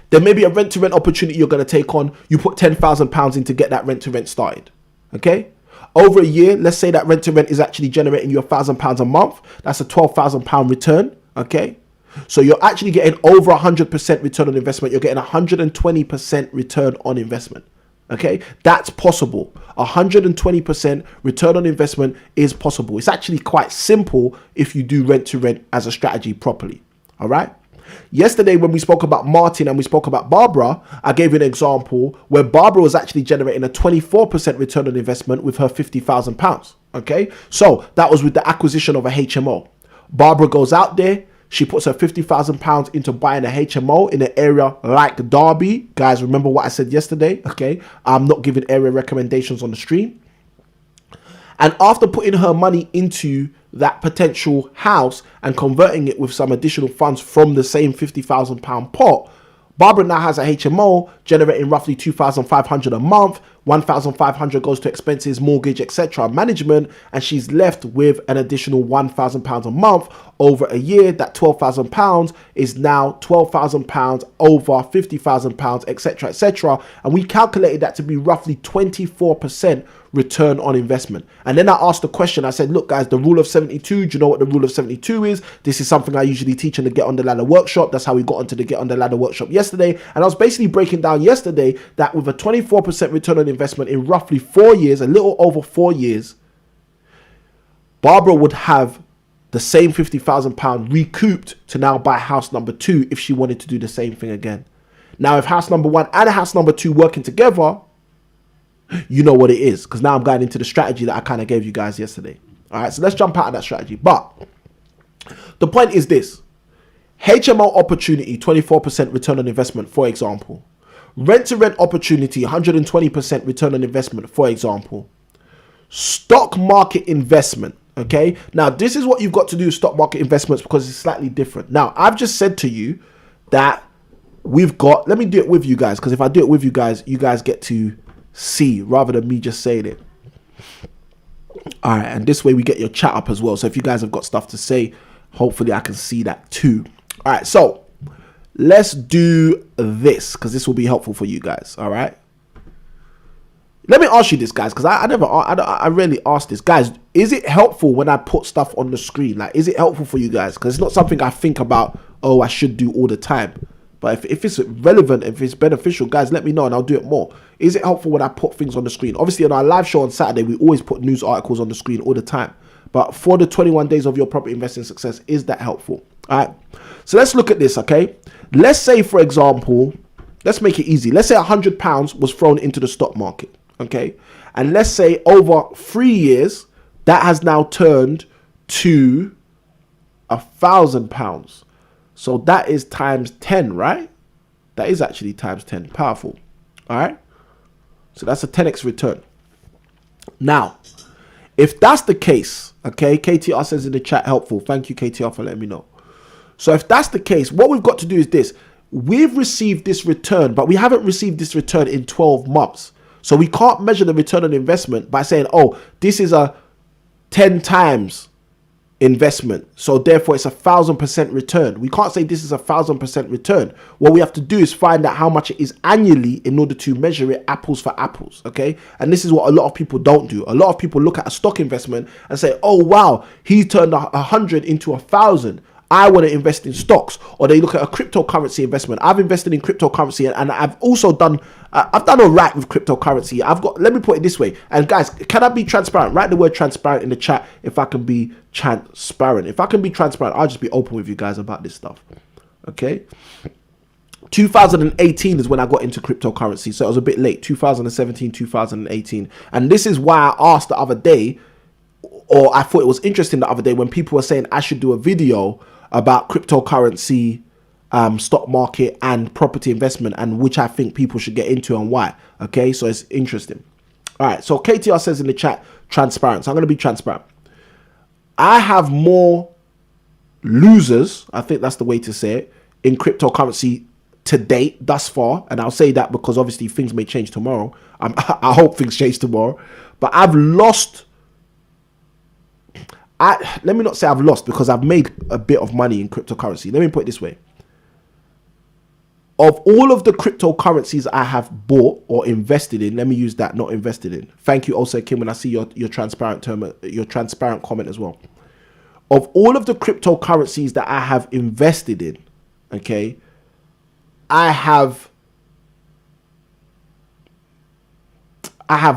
There may be a rent-to-rent opportunity you're going to take on. You put £10,000 in to get that rent-to-rent started. Okay, over a year, let's say that rent to rent is actually generating you £1,000 a month. That's a £12,000 return. Okay, so you're actually getting over 100% return on investment. You're getting 120% return on investment. Okay, that's possible. 120% return on investment is possible. It's actually quite simple if you do rent to rent as a strategy properly. All right. Yesterday, when we spoke about Martin and we spoke about Barbara, I gave you an example where Barbara was actually generating a 24% return on investment with her £50,000. Okay, so that was with the acquisition of a HMO. Barbara goes out there, she puts her £50,000 into buying a HMO in an area like Derby. Guys, remember what I said yesterday? Okay, I'm not giving area recommendations on the stream. And after putting her money into that potential house and converting it with some additional funds from the same £50,000 pot, Barbara now has a HMO generating roughly $2,500 a month. $1,500 goes to expenses, mortgage, etc., management, and she's left with an additional £1,000 a month. Over a year, that £12,000 is now £12,000 over £50,000, etc., etc. And we calculated that to be roughly 24% return on investment. And then I asked the question, I said, look guys, the rule of 72, do you know what the rule of 72 is? This is something I usually teach in the Get on the Ladder workshop. That's how we got onto the Get on the Ladder workshop yesterday. And I was basically breaking down yesterday that with a 24% return on investment in roughly 4 years, a little over 4 years, Barbara would have the same £50,000 recouped to now buy house number 2 if she wanted to do the same thing again. Now, if house number 1 and house number 2 working together, you know what it is, because now I'm going into the strategy that I kind of gave you guys yesterday. All right, so let's jump out of that strategy. But the point is this: HMO opportunity, 24% return on investment, for example. Rent-to-rent opportunity, 120% return on investment, for example. Stock market investment, okay? Now, this is what you've got to do with stock market investments because it's slightly different. Now, I've just said to you that we've got, let me do it with you guys, because if I do it with you guys get to see rather than me just saying it. All right, and this way we get your chat up as well. So if you guys have got stuff to say, hopefully I can see that too. All right, so let's do this because this will be helpful for you guys. All right, let me ask you this, guys, because I rarely ask this, guys. Is it helpful when I put stuff on the screen? Like, is it helpful for you guys? Because it's not something I think about. Oh, I should do all the time. But if it's relevant, if it's beneficial, guys, let me know and I'll do it more. Is it helpful when I put things on the screen? Obviously, on our live show on Saturday, we always put news articles on the screen all the time. But for the 21 days of your property investing success, is that helpful? All right. So let's look at this, okay? Let's say, for example, let's make it easy. Let's say £100 was thrown into the stock market, okay? And let's say over 3 years, that has now turned to £1,000. So that is times 10, right? That is actually times 10. Powerful. All right. So that's a 10x return. Now, if that's the case, okay, KTR says in the chat, helpful. Thank you, KTR, for letting me know. So if that's the case, what we've got to do is this. We've received this return, but we haven't received this return in 12 months. So we can't measure the return on investment by saying, oh, this is a 10 times investment, so therefore it's 1,000% return. We can't say this is 1,000% return. What we have to do is find out how much it is annually in order to measure it apples for apples, okay? And this is what a lot of people don't do. A lot of people look at a stock investment and say, oh wow, he turned 100 into 1,000. I want to invest in stocks. Or they look at a cryptocurrency investment. I've invested in cryptocurrency, and I've also done all right with cryptocurrency. Let me put it this way. And guys, can I be transparent? Write the word transparent in the chat if I can be transparent. If I can be transparent, I'll just be open with you guys about this stuff. Okay. 2018 is when I got into cryptocurrency. So it was a bit late. 2017, 2018. And this is why I asked the other day, or I thought it was interesting the other day when people were saying I should do a video about cryptocurrency, stock market and property investment, and which I think people should get into and why. Okay, so it's interesting. All right, so KTR says in the chat, transparent. So I'm going to be transparent. I have more losers, I think that's the way to say it, in cryptocurrency to date thus far. And I'll say that because obviously things may change tomorrow. I hope things change tomorrow. But I've lost... let me not say I've lost, because I've made a bit of money in cryptocurrency. Let me put it this way. Of all of the cryptocurrencies I have bought or invested in, let me use that, not invested in. Thank you also, Kim, when I see your transparent term, your transparent comment as well. Of all of the cryptocurrencies that I have invested in, okay, I have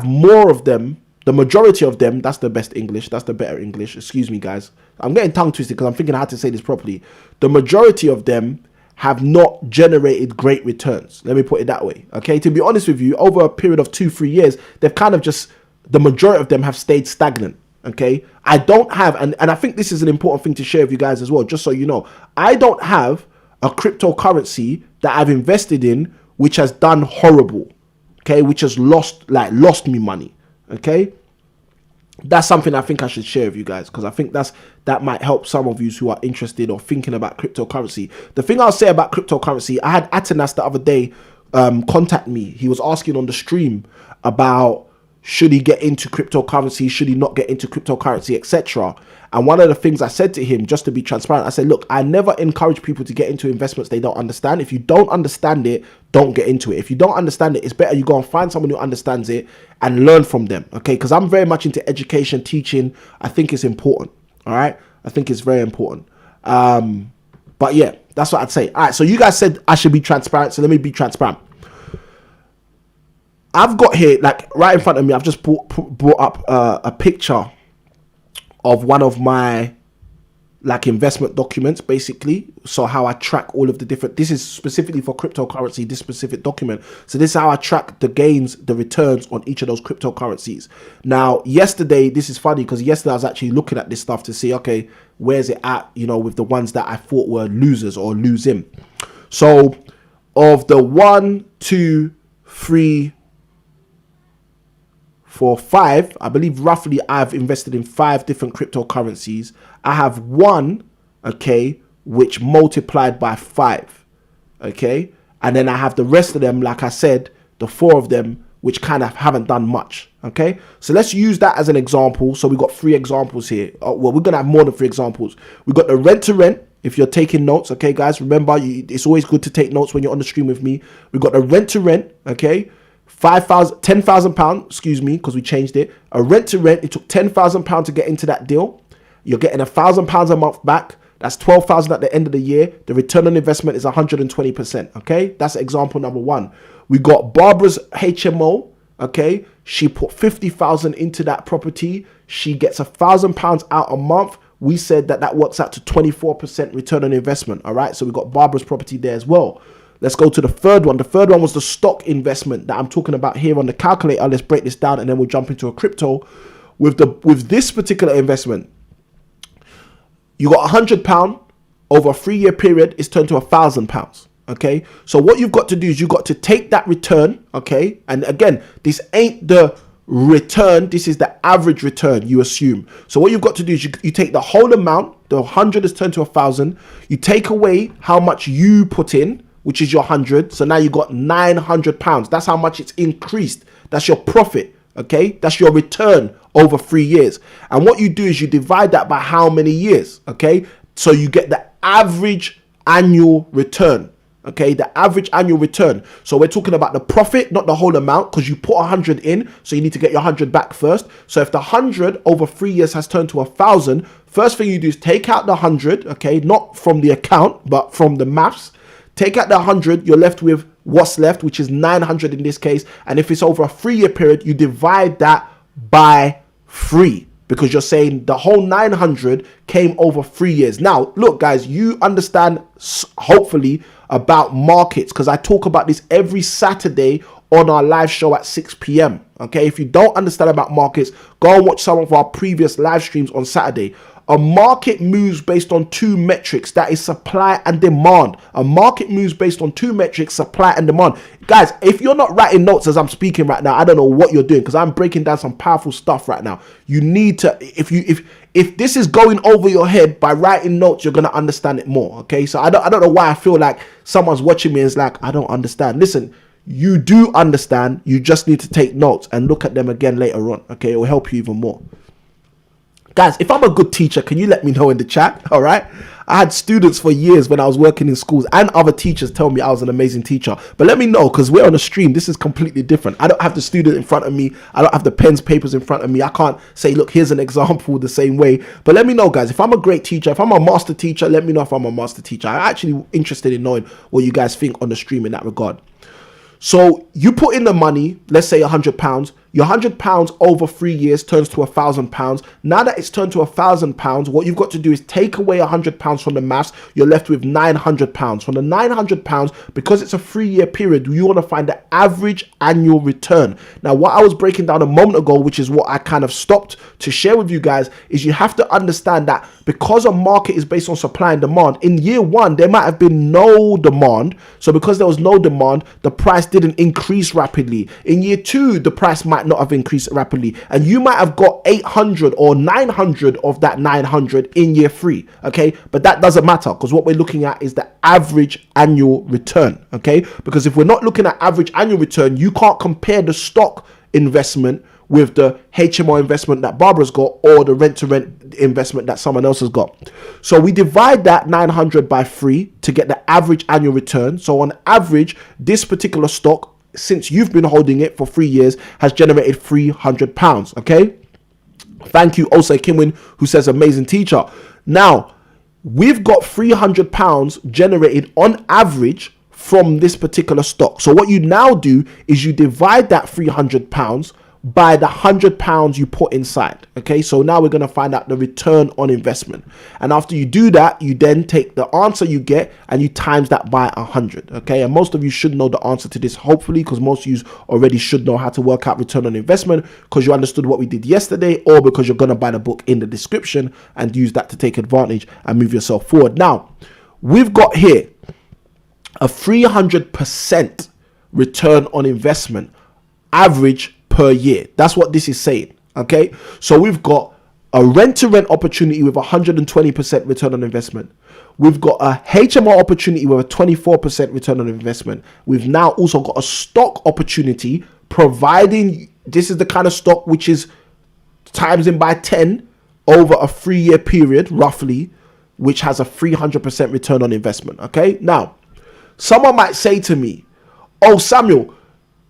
more of them. The majority of them, that's the best English, that's the better English, excuse me guys. I'm getting tongue twisted because I'm thinking how to say this properly. The majority of them have not generated great returns. Let me put it that way, okay? To be honest with you, over a period of 2-3 years, they've kind of just, the majority of them have stayed stagnant, okay? I don't have, and I think this is an important thing to share with you guys as well, just so you know. I don't have a cryptocurrency that I've invested in which has done horrible, okay? Which has lost me money. Okay, that's something I think I should share with you guys, because I think that might help some of you who are interested or thinking about cryptocurrency. The thing I'll say about cryptocurrency, I had Atanas the other day contact me. He was asking on the stream about should he get into cryptocurrency, should he not get into cryptocurrency, etc. And one of the things I said to him, just to be transparent, I said, look, I never encourage people to get into investments they don't understand. If you don't understand it, don't get into it. If you don't understand it, it's better you go and find someone who understands it and learn from them, okay? Because I'm very much into education, teaching. I think it's important, all right? I think it's very important. But yeah, that's what I'd say. All right, so you guys said I should be transparent, so let me be transparent. I've got here, like right in front of me, I've just brought up a picture of one of my like investment documents, basically. So how I track all of the different, this is specifically for cryptocurrency, this specific document. So this is how I track the gains, the returns on each of those cryptocurrencies. Now, yesterday, this is funny because yesterday I was actually looking at this stuff to see, okay, where's it at, you know, with the ones that I thought were losers or losing. So of the 1, 2, 3, 4, 5, I believe roughly I've invested in 5 different cryptocurrencies. I have one, okay, which multiplied by 5, okay? And then I have the rest of them, like I said, the 4 of them, which kind of haven't done much, okay? So let's use that as an example. So we've got 3 examples here. Well, we're going to have more than 3 examples. We've got the rent to rent, if you're taking notes, okay, guys? Remember, it's always good to take notes when you're on the stream with me. We've got the rent to rent, okay? £10,000, excuse me, because we changed it. A rent to rent, it took £10,000 to get into that deal. You're getting £1,000 a month back. That's 12,000 at the end of the year. The return on investment is 120%. Okay, that's example number one. We got Barbara's HMO. Okay, she put 50,000 into that property. She gets £1,000 out a month. We said that works out to 24% return on investment. All right, so we got Barbara's property there as well. Let's go to the third one. The third one was the stock investment that I'm talking about here on the calculator. Let's break this down and then we'll jump into a crypto. With this particular investment, you got £100 over a 3-year period. It's turned to £1,000. Okay, so what you've got to do is you've got to take that return. Okay, and again, this ain't the return, this is the average return you assume. So what you've got to do is you take the whole amount. The 100 is turned to 1,000. You take away how much you put in, which is your 100. So now you got £900. That's how much it's increased. That's your profit. Okay, that's your return over 3 years. And what you do is you divide that by how many years. Okay, so you get the average annual return. Okay, the average annual return. So we're talking about the profit, not the whole amount, because you put 100 in, so you need to get your 100 back first. So if the 100 over 3 years has turned to 1,000, first thing you do is take out the 100. Okay, not from the account, but from the maths. Take out the 100, you're left with what's left, which is 900 in this case. And if it's over a 3-year period, you divide that by 3. Because you're saying the whole 900 came over 3 years. Now, look, guys, you understand, hopefully, about markets, because I talk about this every Saturday on our live show at 6 p.m. Okay, if you don't understand about markets, go and watch some of our previous live streams on Saturday. A market moves based on 2 metrics, that is supply and demand. A market moves based on 2 metrics, supply and demand. Guys, if you're not writing notes as I'm speaking right now, I don't know what you're doing, because I'm breaking down some powerful stuff right now. You need to, if this is going over your head, by writing notes, you're going to understand it more. Okay, so I don't know why I feel like someone's watching me and is like, I don't understand. Listen, you do understand. You just need to take notes and look at them again later on. Okay, it will help you even more. Guys, if I'm a good teacher, can you let me know in the chat? All right. I had students for years when I was working in schools and other teachers tell me I was an amazing teacher. But let me know, because we're on a stream. This is completely different. I don't have the student in front of me. I don't have the pens, papers in front of me. I can't say, look, here's an example the same way. But let me know, guys, if I'm a great teacher, if I'm a master teacher, let me know if I'm a master teacher. I'm actually interested in knowing what you guys think on the stream in that regard. So you put in the money, let's say £100. Your £100 over 3 years turns to £1,000. Now that it's turned to £1,000, what you've got to do is take away £100 from the maths. You're left with £900. From the £900, because it's a 3-year period, you want to find the average annual return. Now, what I was breaking down a moment ago, which is what I kind of stopped to share with you guys, is you have to understand that because a market is based on supply and demand, in year 1, there might have been no demand. So because there was no demand, the price didn't increase rapidly. In year 2, the price might not have increased rapidly, and you might have got 800 or 900 of that 900 in year 3. Okay, but that doesn't matter, because what we're looking at is the average annual return. Okay, because if we're not looking at average annual return, you can't compare the stock investment with the HMO investment that Barbara's got, or the rent-to-rent investment that someone else has got. So we divide that 900 by 3 to get the average annual return. So on average, this particular stock, since you've been holding it for 3 years, has generated £300. Okay, thank you Osei Kimwin, who says amazing teacher. Now we've got £300 generated on average from this particular stock. So what you now do is you divide that £300 by the £100 you put inside. Okay, so now we're going to find out the return on investment, and after you do that, you then take the answer you get and you times that by 100. Okay, and most of you should know the answer to this, hopefully, because most of you already should know how to work out return on investment, because you understood what we did yesterday, or because you're going to buy the book in the description and use that to take advantage and move yourself forward. Now we've got here a 300% return on investment average per year. That's what this is saying. Okay, so we've got a rent-to-rent opportunity with 120% return on investment. We've got a HMO opportunity with a 24% return on investment. We've now also got a stock opportunity, providing this is the kind of stock which is times in by 10 over a 3-year period roughly, which has a 300% return on investment. Okay, now someone might say to me, oh Samuel,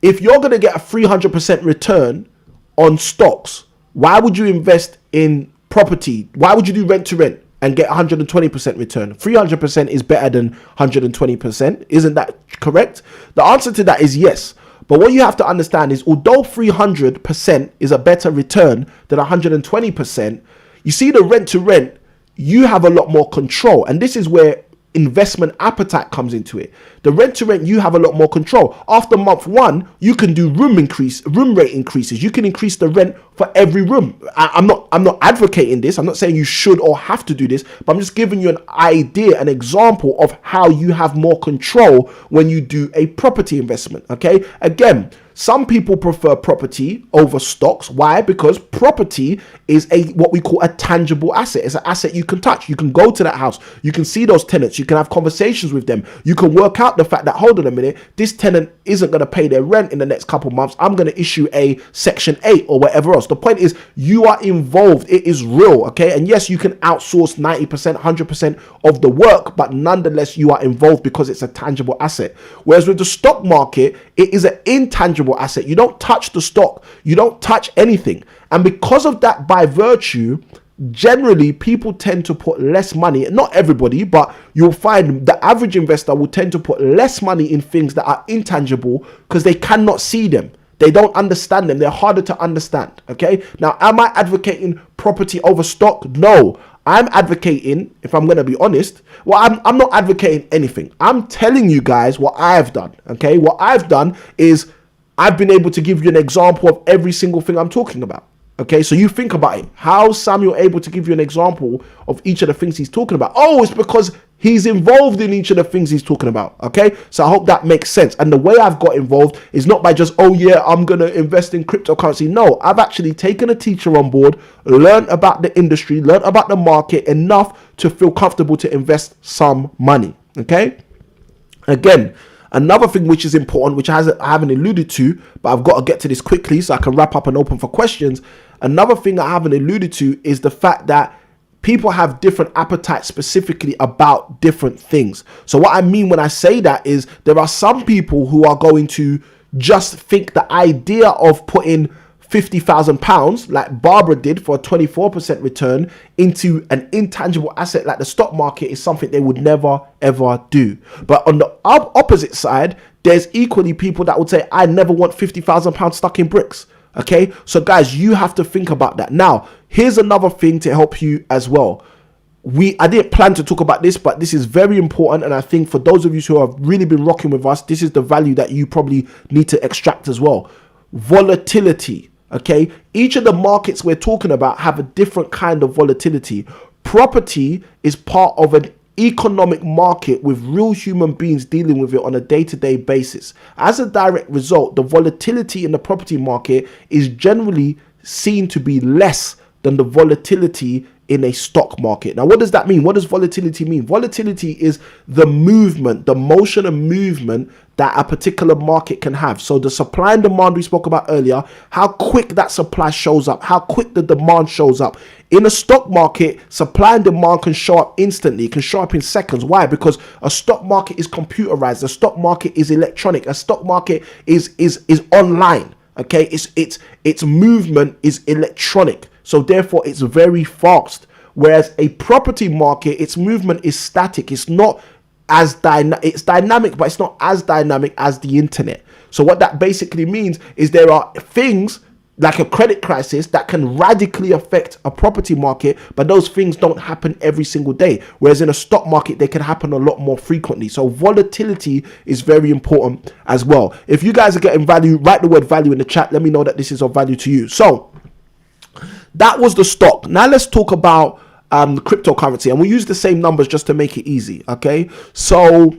if you're going to get a 300% return on stocks, why would you invest in property? Why would you do rent to rent and get 120% return? 300% is better than 120%. Isn't that correct? The answer to that is yes. But what you have to understand is, although 300% is a better return than 120%, you see the rent to rent, you have a lot more control. And this is where investment appetite comes into it. The rent to rent, you have a lot more control. After month one, you can do room rate increases. You can increase the rent for every room. I'm not advocating this. I'm not saying you should or have to do this, but I'm just giving you an idea, an example of how you have more control when you do a property investment. Okay. Again, some people prefer property over stocks. Why? Because property is what we call a tangible asset. It's an asset you can touch. You can go to that house. You can see those tenants. You can have conversations with them. You can work out the fact that, hold on a minute, this tenant isn't going to pay their rent in the next couple months. I'm going to issue a Section 8 or whatever else. The point is, you are involved. It is real. Okay. And yes, you can outsource 90%, 100% of the work, but nonetheless, you are involved because it's a tangible asset. Whereas with the stock market, it is an intangible asset. You don't touch the stock. You don't touch anything. And because of that, by virtue, generally people tend to put less money. Not everybody, but you'll find the average investor will tend to put less money in things that are intangible because they cannot see them. They don't understand them. They're harder to understand. Okay. Now, am I advocating property over stock? No. I'm advocating, if I'm going to be honest, well, I'm not advocating anything. I'm telling you guys what I've done. Okay. What I've done is I've been able to give you an example of every single thing I'm talking about. Okay, so you think about it. How Samuel able to give you an example of each of the things he's talking about? Oh, it's because he's involved in each of the things he's talking about. Okay, so I hope that makes sense. And the way I've got involved is not by just, oh yeah, I'm going to invest in cryptocurrency. No, I've actually taken a teacher on board, learned about the industry, learned about the market enough to feel comfortable to invest some money. Okay, again, another thing which is important, which I haven't alluded to, but I've got to get to this quickly so I can wrap up and open for questions. Another thing I haven't alluded to is the fact that people have different appetites specifically about different things. So what I mean when I say that is there are some people who are going to just think the idea of putting £50,000 like Barbara did for a 24% return into an intangible asset like the stock market is something they would never ever do. But on the opposite side, there's equally people that would say, I never want £50,000 stuck in bricks. Okay, so guys, you have to think about that. Now, here's another thing to help you as well. I didn't plan to talk about this, but this is very important. And I think for those of you who have really been rocking with us, this is the value that you probably need to extract as well. Volatility. Okay, each of the markets we're talking about have a different kind of volatility. Property is part of an economic market with real human beings dealing with it on a day-to-day basis. As a direct result, the volatility in the property market is generally seen to be less than the volatility in a stock market. Now, what does that mean? What does volatility mean? Volatility is the movement, the motion and movement that a particular market can have. So the supply and demand we spoke about earlier, how quick that supply shows up, how quick the demand shows up. In a stock market, supply and demand can show up instantly. It can show up in seconds. Why? Because a stock market is computerized. A stock market is electronic. A stock market is online. Okay, its movement is electronic. So therefore, it's very fast. Whereas a property market, its movement is static. It's not as it's dynamic, but it's not as dynamic as the internet. So what that basically means is there are things like a credit crisis that can radically affect a property market, but those things don't happen every single day. Whereas in a stock market, they can happen a lot more frequently. So volatility is very important as well. If you guys are getting value, write the word value in the chat. Let me know that this is of value to you. So that was the stock. Now let's talk about the cryptocurrency, and we'll use the same numbers just to make it easy. Okay, so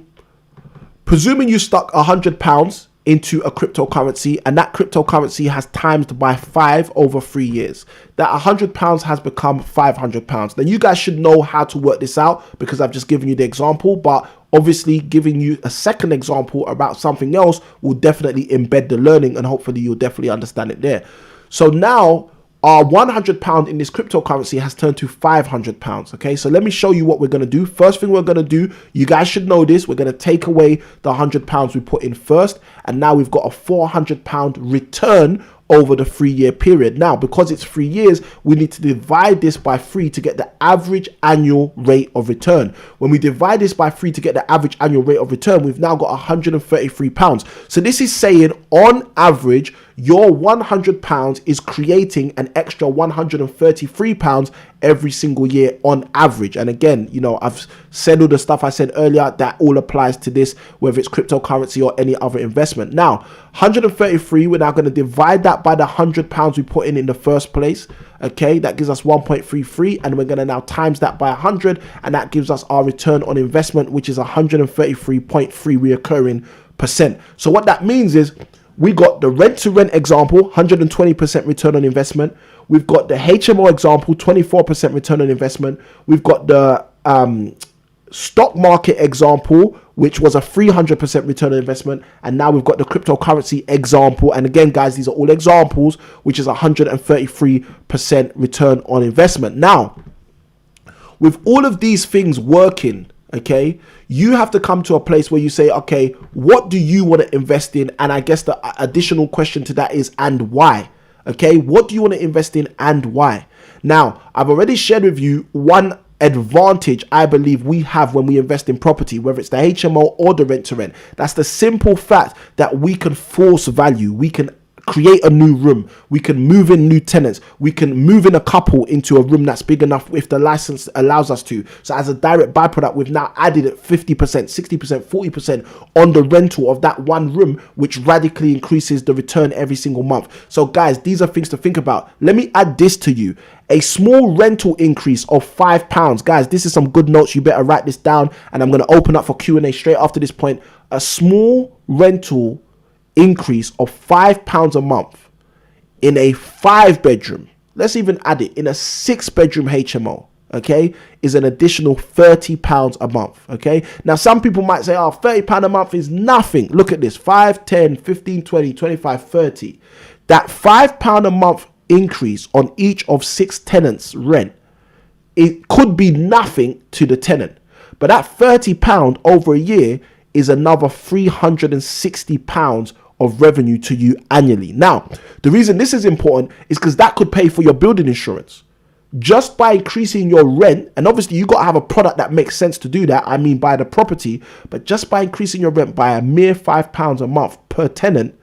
presuming you stuck £100 into a cryptocurrency, and that cryptocurrency has times by 5 over 3 years, that £100 has become £500. Then you guys should know how to work this out because I've just given you the example, but obviously giving you a second example about something else will definitely embed the learning, and hopefully you'll definitely understand it there. So now our £100 in this cryptocurrency has turned to £500. Okay, so let me show you what we're going to do. First thing we're going to do, you guys should know this, we're going to take away the £100 we put in first, and now we've got a £400 return over the 3-year period. Now, because it's 3 years, we need to divide this by 3 to get the average annual rate of return. When we divide this by 3 to get the average annual rate of return, we've now got £133. So this is saying on average, your £100 is creating an extra £133 every single year on average. And again, you know, I've said all the stuff I said earlier, that all applies to this, whether it's cryptocurrency or any other investment. Now, 133, we're now going to divide that by the £100 we put in the first place. Okay, that gives us 1.33, and we're going to now times that by 100, and that gives us our return on investment, which is 133.3 reoccurring percent. So what that means is, we got the rent-to-rent example, 120% return on investment. We've got the HMO example, 24% return on investment. We've got the stock market example, which was a 300% return on investment. And now we've got the cryptocurrency example. And again, guys, these are all examples, which is 133% return on investment. Now, with all of these things working, okay, you have to come to a place where you say, okay, what do you want to invest in? And I guess the additional question to that is, and why? Okay, what do you want to invest in and why? Now, I've already shared with you one advantage I believe we have when we invest in property, whether it's the HMO or the rent to rent. That's the simple fact that we can force value. We can create a new room, we can move in new tenants, we can move in a couple into a room that's big enough if the license allows us to. So as a direct byproduct, we've now added 50%, 60%, 40% on the rental of that one room, which radically increases the return every single month. So guys, these are things to think about. Let me add this to you. A small rental increase of £5. Guys, this is some good notes. You better write this down, and I'm going to open up for Q&A straight after this point. A small rental increase of £5 a month in a 5-bedroom, let's even add it in a 6-bedroom HMO, okay, is an additional £30 a month. Okay, now some people might say, oh, £30 a month is nothing. Look at this: 5, 10, 15, 20, 25, 30. That £5 a month increase on each of 6 tenants' rent, it could be nothing to the tenant, but that £30 over a year is another £360 of revenue to you annually. Now, the reason this is important is because that could pay for your building insurance. Just by increasing your rent, and obviously you got to have a product that makes sense to do that, I mean buy the property, but just by increasing your rent by a mere £5 a month per tenant,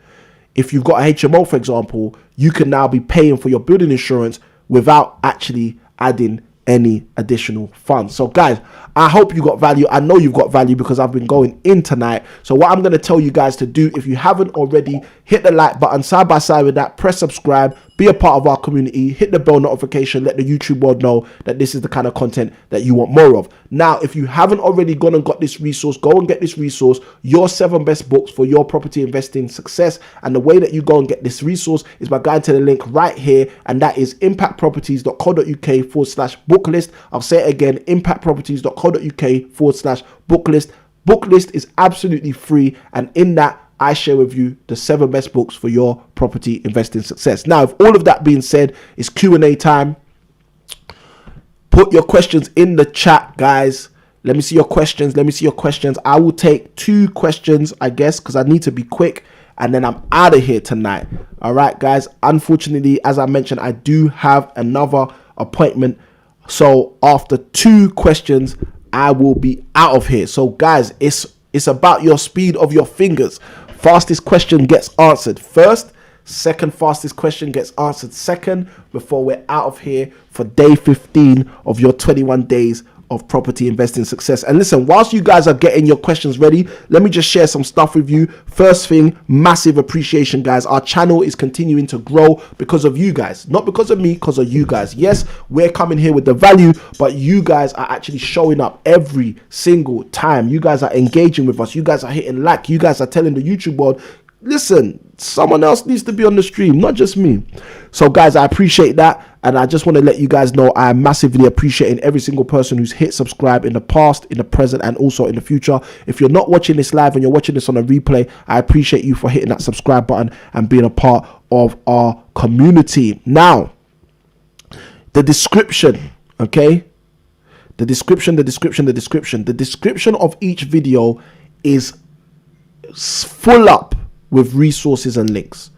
if you've got a HMO, for example, you can now be paying for your building insurance without actually adding any additional funds. So guys, I hope you got value. I know you've got value because I've been going in tonight. So what I'm going to tell you guys to do, if you haven't already, hit the like button. Side by side with that, press subscribe, be a part of our community, hit the bell notification, let the YouTube world know that this is the kind of content that you want more of. Now, if you haven't already gone and got this resource, go and get this resource, your 7 best books for your property investing success. And the way that you go and get this resource is by going to the link right here, and that is impactproperties.co.uk/book list. I'll say it again, impactproperties.co.uk/book list. Book list is absolutely free, and in that I share with you the 7 best books for your property investing success. Now, with all of that being said, it's Q&A time. Put your questions in the chat, guys. Let me see your questions. I will take 2 questions, I guess, because I need to be quick, and then I'm out of here tonight. All right, guys. Unfortunately, as I mentioned, I do have another appointment. So after 2 questions, I will be out of here. So guys, it's about your speed of your fingers. Fastest question gets answered first. Second fastest question gets answered second, before we're out of here for day 15 of your 21 days of property investing success. And listen, whilst you guys are getting your questions ready, let me just share some stuff with you. First thing, massive appreciation, guys. Our channel is continuing to grow because of you guys, not because of me, because of you guys. Yes, we're coming here with the value, but you guys are actually showing up every single time. You guys are engaging with us. You guys are hitting like. You guys are telling the YouTube world, listen, someone else needs to be on the stream, not just me. So guys, I appreciate that, and I just want to let you guys know I am massively appreciating every single person who's hit subscribe in the past, in the present, and also in the future. If you're not watching this live and you're watching this on a replay, I appreciate you for hitting that subscribe button and being a part of our community. Now, the description, okay? The description of each video is full up with resources and links.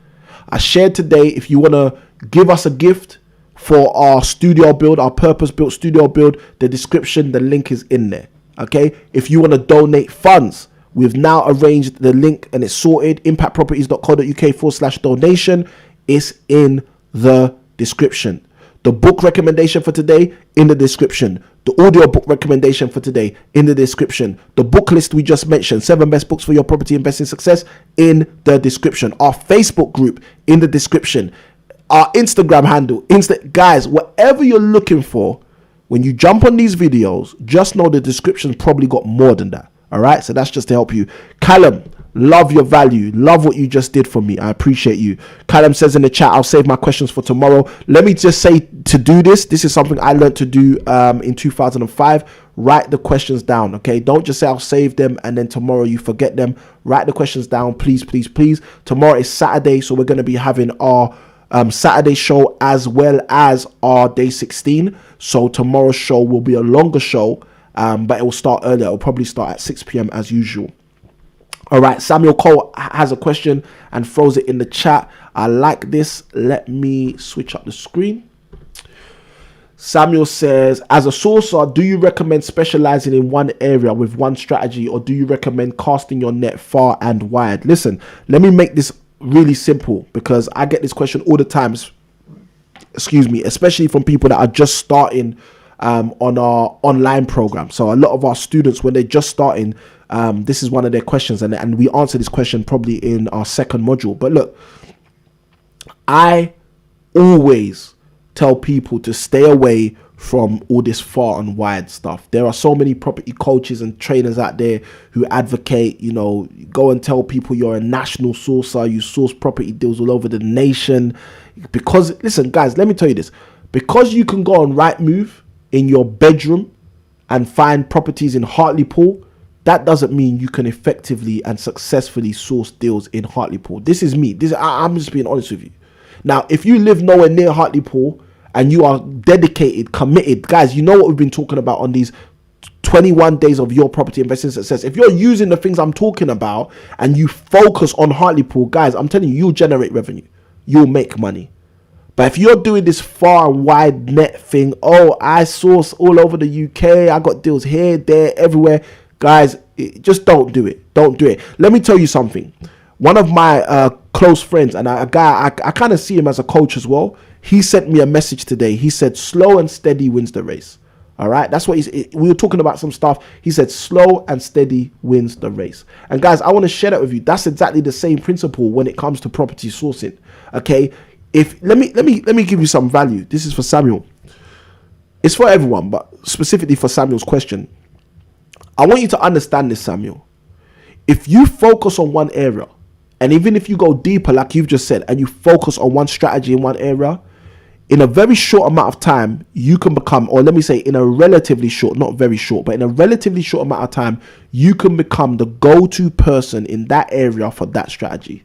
I shared today, if you want to give us a gift for our studio build, our purpose-built studio build, the description, the link is in there, okay? If you want to donate funds, we've now arranged the link and it's sorted. impactproperties.co.uk/donation is in the description. The book recommendation for today in the description. The audio book recommendation for today in the description. The book list we just mentioned, 7 best books for your property investing success, in the description. Our Facebook group in the description. Our Instagram handle, guys, whatever you're looking for, when you jump on these videos, just know the description's probably got more than that. All right, so that's just to help you. Callum, love your value. Love what you just did for me. I appreciate you. Callum says in the chat, I'll save my questions for tomorrow. Let me just say, to do this is something I learned to do in 2005. Write the questions down, okay? Don't just say I'll save them and then tomorrow you forget them. Write the questions down, please, please, please. Tomorrow is Saturday, so we're going to be having our Saturday show as well as our day 16. So tomorrow's show will be a longer show. But it will start earlier. It will probably start at 6 p.m. as usual. All right, Samuel Cole has a question and throws it in the chat. I like this. Let me switch up the screen. Samuel says, as a sourcer, do you recommend specializing in one area with one strategy, or do you recommend casting your net far and wide? Listen, let me make this really simple, because I get this question all the time, especially from people that are just starting on our online program. So a lot of our students, when they're just starting, this is one of their questions, and we answer this question probably in our second module. But look, I always tell people to stay away from all this far and wide stuff. There are so many property coaches and trainers out there who advocate, go and tell people you're a national sourcer, you source property deals all over the nation. Because, listen, guys, let me tell you this. Because you can go on Rightmove in your bedroom and find properties in Hartlepool, that doesn't mean you can effectively and successfully source deals in Hartlepool. This is me. I'm just being honest with you. Now, if you live nowhere near Hartlepool and you are dedicated, committed, guys, you know what we've been talking about on these 21 days of your property investing success. If you're using the things I'm talking about and you focus on Hartlepool, guys, I'm telling you, you'll generate revenue. You'll make money. But if you're doing this far and wide net thing, I source all over the UK, I got deals here, there, everywhere, guys, just don't do it. Don't do it. Let me tell you something. One of my close friends, and a guy, I kind of see him as a coach as well. He sent me a message today. He said, slow and steady wins the race. All right. That's what we were talking about some stuff. He said, slow and steady wins the race. And guys, I want to share that with you. That's exactly the same principle when it comes to property sourcing. Okay. Let me give you some value. This is for Samuel. It's for everyone, but specifically for Samuel's question. I want you to understand this, Samuel. If you focus on one area, and even if you go deeper, like you've just said, and you focus on one strategy in one area, in a very short amount of time, you can become, or let me say in a relatively short, not very short, but in a relatively short amount of time, you can become the go-to person in that area for that strategy.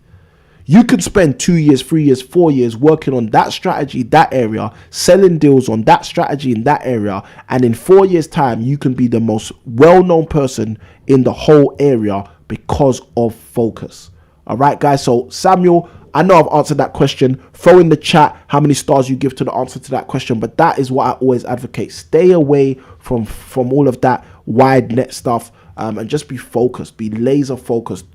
You could spend 2 years, 3 years, 4 years working on that strategy, that area, selling deals on that strategy in that area. And in 4 years' time, you can be the most well-known person in the whole area because of focus. All right, guys. So Samuel, I know I've answered that question. Throw in the chat how many stars you give to the answer to that question. But that is what I always advocate. Stay away from all of that wide net stuff, and just be focused, be laser focused.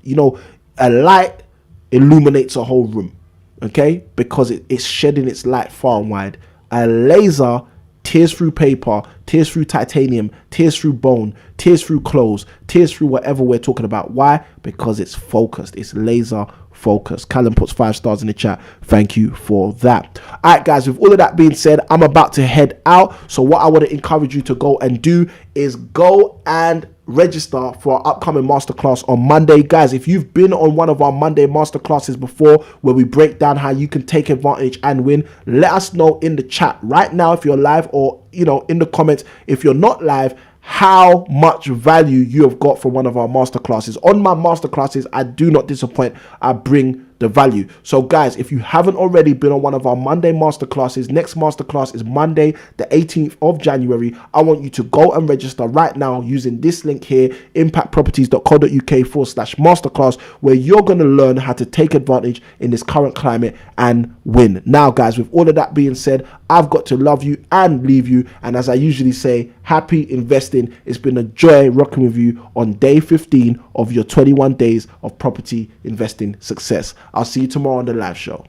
A light illuminates a whole room, okay, because it's shedding its light far and wide. A laser tears through paper, tears through titanium, tears through bone, tears through clothes, tears through whatever we're talking about. Why? Because it's focused. It's laser focused. Callum puts 5 stars in the chat. Thank you for that. All right, guys, with all of that being said, I'm about to head out. So what I want to encourage you to go and do is go and register for our upcoming masterclass on Monday. Guys, if you've been on one of our Monday masterclasses before where we break down how you can take advantage and win, let us know in the chat right now if you're live, or in the comments if you're not live, how much value you have got from one of our masterclasses. On my masterclasses, I do not disappoint. I bring the value. So guys, if you haven't already been on one of our Monday masterclasses, next masterclass is Monday the 18th of January. I want you to go and register right now using this link here, impactproperties.co.uk/masterclass, where you're going to learn how to take advantage in this current climate and win. Now guys, with all of that being said, I've got to love you and leave you, and as I usually say, happy investing. It's been a joy rocking with you on day 15 of your 21 days of property investing success. I'll see you tomorrow on the live show.